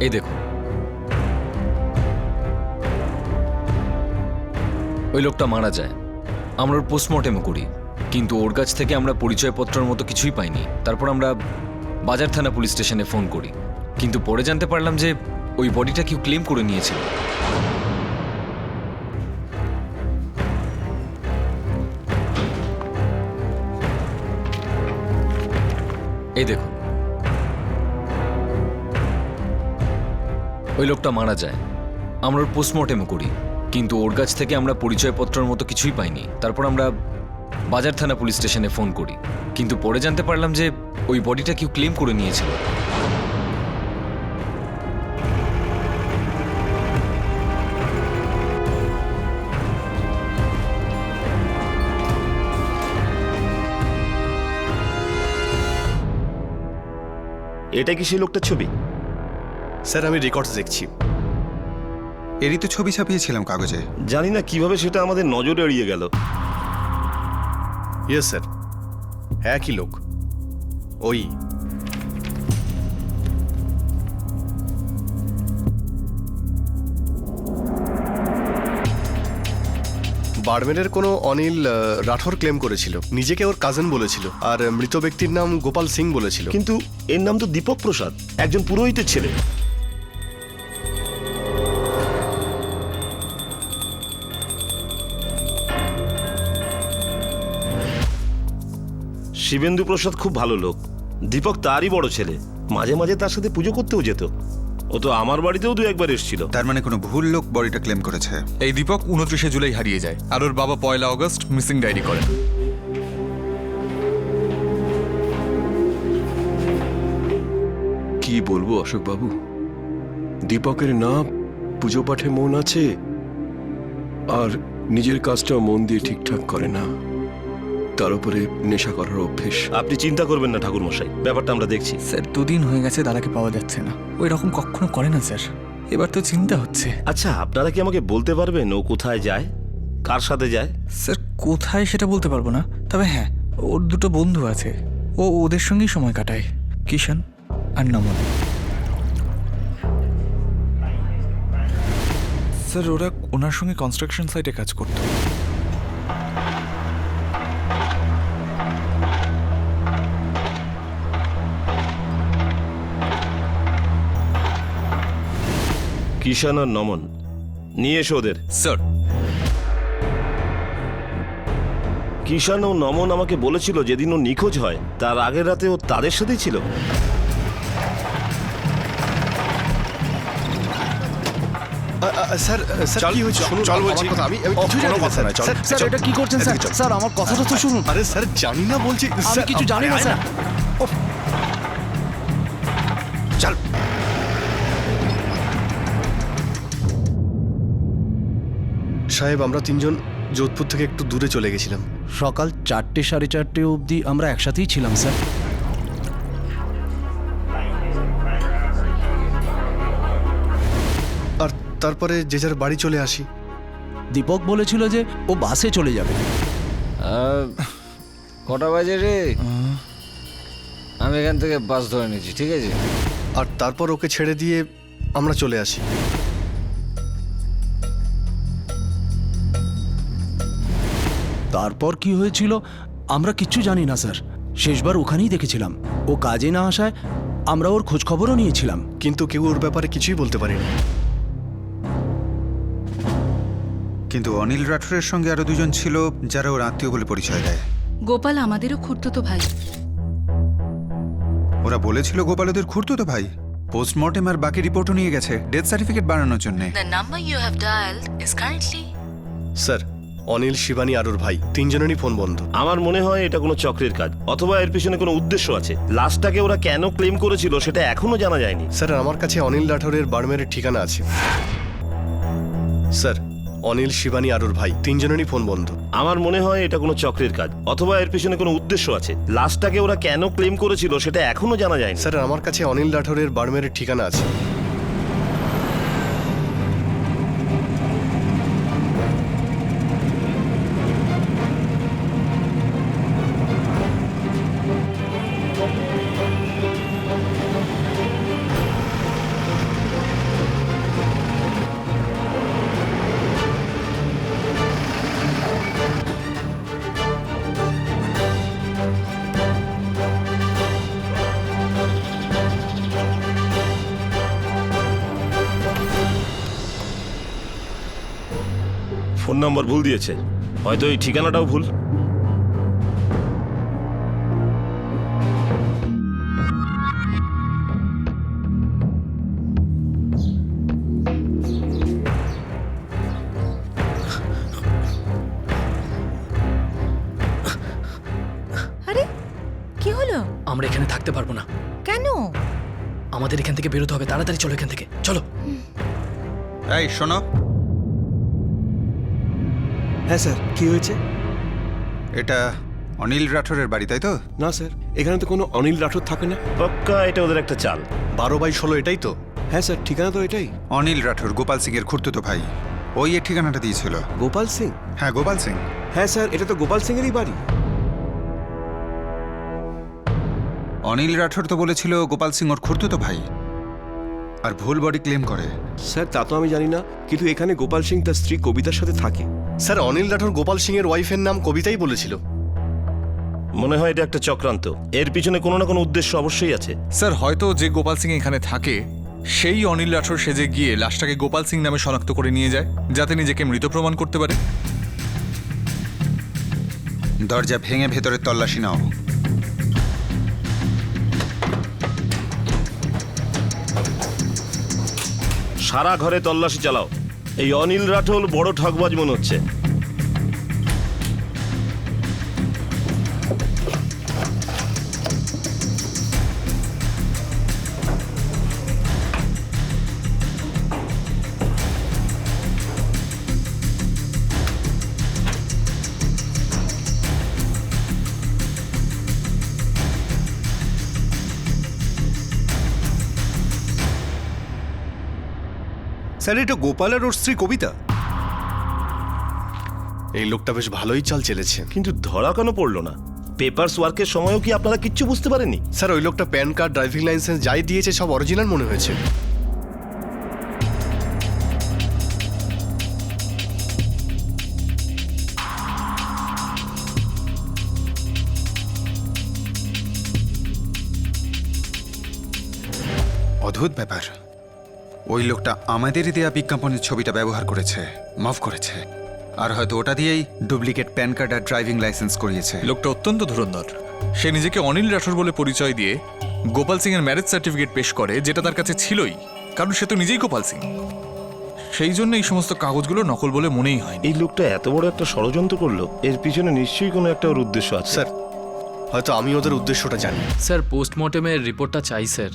এই দেখো, ওই লোকটা মারা যায়, আমরা ওর পোস্টমর্টেমও করি, কিন্তু ওর কাছ থেকে আমরা পরিচয়পত্রের মতো কিছুই পাইনি। তারপর আমরা বাজার থানা পুলিশ স্টেশনে ফোন করি, কিন্তু পরে জানতে পারলাম যে ওই বডিটা কেউ ক্লেম করে নিয়েছিল। এই দেখুন, ওই লোকটা মারা যায়, আমরা ওর পোস্টমর্টেমও করি, কিন্তু ওর কাছ থেকে আমরা পরিচয়পত্রের মতো কিছুই পাইনি। তারপর আমরা বাজার থানা পুলিশ স্টেশনে ফোন করি, কিন্তু পরে জানতে পারলাম যে ওই বডিটা কেউ ক্লেম করে নিয়েছিল। এটা কি সেই লোকটার ছবি? স্যার, আমি রেকর্ডস দেখছি। এরই তো ছবি ছাপিয়েছিলাম কাগজে। জানি না কিভাবে সেটা আমাদের নজরে এড়িয়ে গেল। ইয়েস স্যার, একই লোক, ওই। বাড়মেরের কোনো অনিল রাঠোর ক্লেম করেছিল, নিজেকে ওর কাজিন বলেছিল, আর মৃত ব্যক্তির নাম গোপাল সিং বলেছিল। কিন্তু এর নাম তো দীপক প্রসাদ, একজন পুরোহিতের ছেলে। শিবেন্দু প্রসাদ খুব ভালো লোক, দীপক তারই বড় ছেলে, মাঝে মাঝে তার সাথে পুজো করতেও যেত। ও তো আমার বাড়িতেও 2-1 এসেছিল। তার মানে কোনো ভুল লোক বডিটা ক্লেম করেছে। এই দীপক 29 জুলাই হারিয়ে যায়, আর ওর বাবা 1 আগস্ট মিসিং ডায়েরি করেন। কি বলবো অশোক বাবু, দীপকের না পুজো পাঠে মন আছে আর নিজের কাজটাও মন দিয়ে ঠিকঠাক করে না। তার উপরে নেশা করার অভ্যেস। আপনি চিন্তা করবেন না ঠাকুর মশাই, ব্যাপারটা আমরা দেখছি। স্যার 2 দিন হয়ে গেছে দাদাকে পাওয়া যাচ্ছে না। ওই রকম কখনো করে না স্যার, এবার তো চিন্তা হচ্ছে। আচ্ছা, আপনারা কি আমাকে বলতে পারবেন ও কোথায় যায়, কার সাথে যায়? স্যার কোথায় সেটা বলতে পারবো না, তবে হ্যাঁ ওর 2 বন্ধু আছে, ও ওদের সঙ্গেই সময় কাটায়, কিষান আর নমন। স্যার ওরা ওনার সঙ্গে কনস্ট্রাকশন সাইটে কাজ করতো। কিষান আর নমন, নিয়ে এসো ওদের। স্যার কিষান ও নমন আমাকে বলেছিল যেদিন ও নিখোঁজ হয় তার আগের রাতে ও তাদের সাথেই ছিল। স্যার স্যার কি হয়েছে শুনুন, চল বলছি। আমি কিছু জানি না স্যার। স্যার এটা কি করছেন স্যার? স্যার আমার কথাটা তো শুনুন। আরে স্যার জানি না বলছি, আমি কিছু জানি না স্যার। চল। সাহেব আমরা 3 জন যোধপুর থেকে একটু দূরে চলে গেছিলাম। সকাল 4টে 4:30 অবধি আমরা একসাথেই ছিলাম স্যার। আর তারপরে যে যার বাড়ি চলে আসি। দীপক বলেছিল যে ও বাসে চলে যাবে। কটা বাজে রে? আমি এখান থেকে বাস ধরে নিয়েছি, ঠিক আছে? আর তারপর ওকে ছেড়ে দিয়ে আমরা চলে আসি। তারপর কি হয়েছিল আমরা কিচ্ছু জানি না স্যার। শেষবার ওখানেই দেখেছিলাম। ও কাজে না আসায় আমরা ওর খোঁজ খবরও নিয়েছিলাম, কিন্তু কেউ ওর ব্যাপারে কিছুই বলতে পারেনি। কিন্তু অনিল রাঠোরের সঙ্গে আরো 2 জন ছিল যারা ওর আত্মীয় বলে পরিচয় দেয়। গোপাল আমাদেরও খুঁড়তো ভাই। ওরা বলেছিল গোপাল ওদের খুঁড়তো ভাই। পোস্টমর্টেম আর বাকি রিপোর্টও নিয়ে গেছে ডেথ সার্টিফিকেট বানানোর জন্য। The number you have dialed is currently sir Anil, Shivani আর ওর ভাই 3 জনেরই ফোন বন্ধ। আমার মনে হয় এটা কোনো চক্রের কাজ, অথবা এর পিছনে কোনো উদ্দেশ্য আছে। লাশটাকে ওরা কেন ক্লেম করেছিল সেটা এখনো জানা যায়নি। স্যার আমার কাছে অনিল রাঠোরের বাড়মেরের ঠিকানা আছে। স্যার অনিল, শিবানী আর ওর ভাই 3 জনেরই ফোন বন্ধ। আমার মনে হয় এটা কোনো চক্রের কাজ, অথবা এর পিছনে কোনো উদ্দেশ্য আছে। লাশটাকে ওরা কেন ক্লেম করেছিল সেটা এখনো জানা যায়নি। স্যার আমার কাছে অনিল রাঠোরের বাড়মেরের ঠিকানা আছে। ফোন নাম্বার ভুল দিয়েছে, হয়তো এই ঠিকানাটাও ভুল। আরে কি হলো? আমরা এখানে থাকতে পারবো না। কেন? আমাদের এখান থেকে বেরোতে হবে, তাড়াতাড়ি চলো এখান থেকে, চলো। এই শোনো। হ্যাঁ স্যার, কি হয়েছে? এটা অনিল রাঠোরের বাড়ি, তাই তো? না স্যার, এখানে তো কোনো অনিল রাঠোর থাকে না। পাক্কা এটা ওদের একটা চাল। 12/16 এটাই তো? হ্যাঁ স্যার, ঠিকানা তো এটাই। অনিল রাঠোর গোপাল সিং এর খুঁড়তো ভাই, ওই এর ঠিকানাটা দিয়েছিল। গোপাল সিং? হ্যাঁ গোপাল সিং। হ্যাঁ স্যার, এটা তো গোপাল সিং এরই বাড়ি। অনিল রাঠোর তো বলেছিল গোপাল সিং ওর খুঁড়তো ভাই, আর ভুল বডি ক্লেম করে। স্যার তা তো আমি জানি না, কিন্তু এখানে গোপাল সিং তার স্ত্রী কবিতার সাথে থাকে। স্যার অনিল রাঠোর গোপাল সিং এর ওয়াইফের নাম কবিতাই বলেছিল। মনে হয় এটা একটা চক্রান্ত, এর পিছনে কোনো না কোনো উদ্দেশ্য অবশ্যই আছে। স্যার হয়তো যে গোপাল সিং এখানে থাকে সেই অনিল রাঠোর সেজে গিয়ে লাশটাকে গোপাল সিং নামে শনাক্ত করে নিয়ে যায়, যাতে নিজেকে মৃত প্রমাণ করতে পারে। দরজা ভেঙে ভেতরে তল্লাশি নাও। সারা ঘরে তল্লাশি চালাও। এই অনিল রাঠোর বড় ঠকবাজ মনে হচ্ছে। স্যার এটা গোপাল আর ওর স্ত্রী কবিতা। এই লোকটা বেশ ভালোই চাল চেলেছে। কিন্তু ধরা কেন পড়লো না? পেপারস ওয়ার্কের সময়ও কি আপনারা কিচ্ছু বুঝতে পারেননি? স্যার ওই লোকটা প্যান কার্ড, ড্রাইভিং লাইসেন্স যাই দিয়েছে সব অরিজিনাল মনে হয়েছে। অদ্ভুত ব্যাপার, ওই লোকটা আমাদেরই দেয়া বিজ্ঞাপনের ছবিটা ব্যবহার করেছে, মাফ করেছে, আর হয়তো ওটা দিয়েই ডুপ্লিকেট প্যান কার্ড আর ড্রাইভিং লাইসেন্স করিয়েছে। লোকটা অত্যন্ত ধুরন্ধর। সে নিজেকে অনিল রাঠোর বলে পরিচয় দিয়ে গোপাল সিং এর ম্যারেজ সার্টিফিকেট পেশ করে, যেটা তার কাছে ছিলই, কারণ সে তো নিজেই গোপাল সিং। সেই জন্য এই সমস্ত কাগজগুলো নকল বলে মনেই হয়। এই লোকটা এত বড় একটা ষড়যন্ত্র করলো, এর পিছনে নিশ্চয়ই কোনো একটা ওর উদ্দেশ্য আছে। স্যার হয়তো আমি ওদের উদ্দেশ্যটা জানি। স্যার পোস্টমর্টেমের রিপোর্টটা চাই স্যার,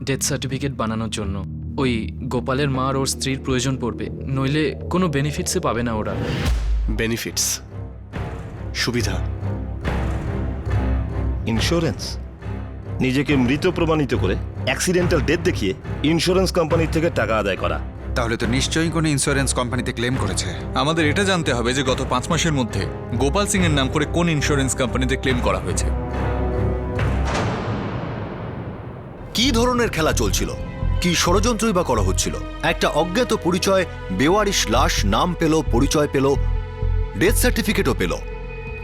ডেথ সার্টিফিকেট বানানোর জন্য। ওই গোপালের মা আর ওর স্ত্রীর প্রয়োজন পড়বে, নইলে কোনো বেনিফিটসে পাবে না ওরা। বেনিফিটস, সুবিধা, ইন্স্যুরেন্স, নিজেকে মৃত প্রমাণিত করে অ্যাক্সিডেন্টাল ডেথ দেখিয়ে ইন্স্যুরেন্স কোম্পানির থেকে টাকা আদায় করা। তাহলে তো নিশ্চয়ই কোনো ইন্স্যুরেন্স কোম্পানিতে ক্লেম করেছে। আমাদের এটা জানতে হবে যে গত 5 মাসের মধ্যে গোপাল সিং এর নাম করে কোন ইন্স্যুরেন্স কোম্পানিতে ক্লেম করা হয়েছে। কি ধরনের খেলা চলছিল? কি ষড়যন্ত্রই বা করা হচ্ছিল? একটা অজ্ঞাত পরিচয় বেওয়ারিশ লাশ নাম পেল, পরিচয় পেল, ডেথ সার্টিফিকেটও পেল,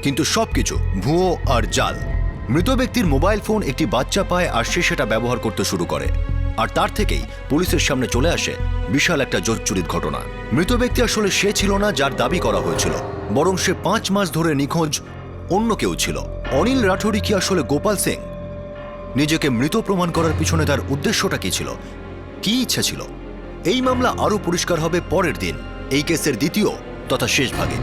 কিন্তু সবকিছু ভুয়ো আর জাল। মৃত ব্যক্তির মোবাইল ফোন একটি বাচ্চা পায় আর সে সেটা ব্যবহার করতে শুরু করে, আর তার থেকেই পুলিশের সামনে চলে আসে বিশাল একটা জোচ্চুরির ঘটনা। মৃত ব্যক্তি আসলে সে ছিল না যার দাবি করা হয়েছিল, বরং সে 5 মাস ধরে নিখোঁজ অন্য কেউ ছিল। অনিল রাঠোরি কি আসলে গোপাল সিং? নিজেকে মৃত প্রমাণ করার পিছনে তার উদ্দেশ্যটা কি ছিল, কি ইচ্ছা ছিল? এই মামলা আরও পরিষ্কার হবে পরের দিন এই কেসের দ্বিতীয় তথা শেষ ভাগে।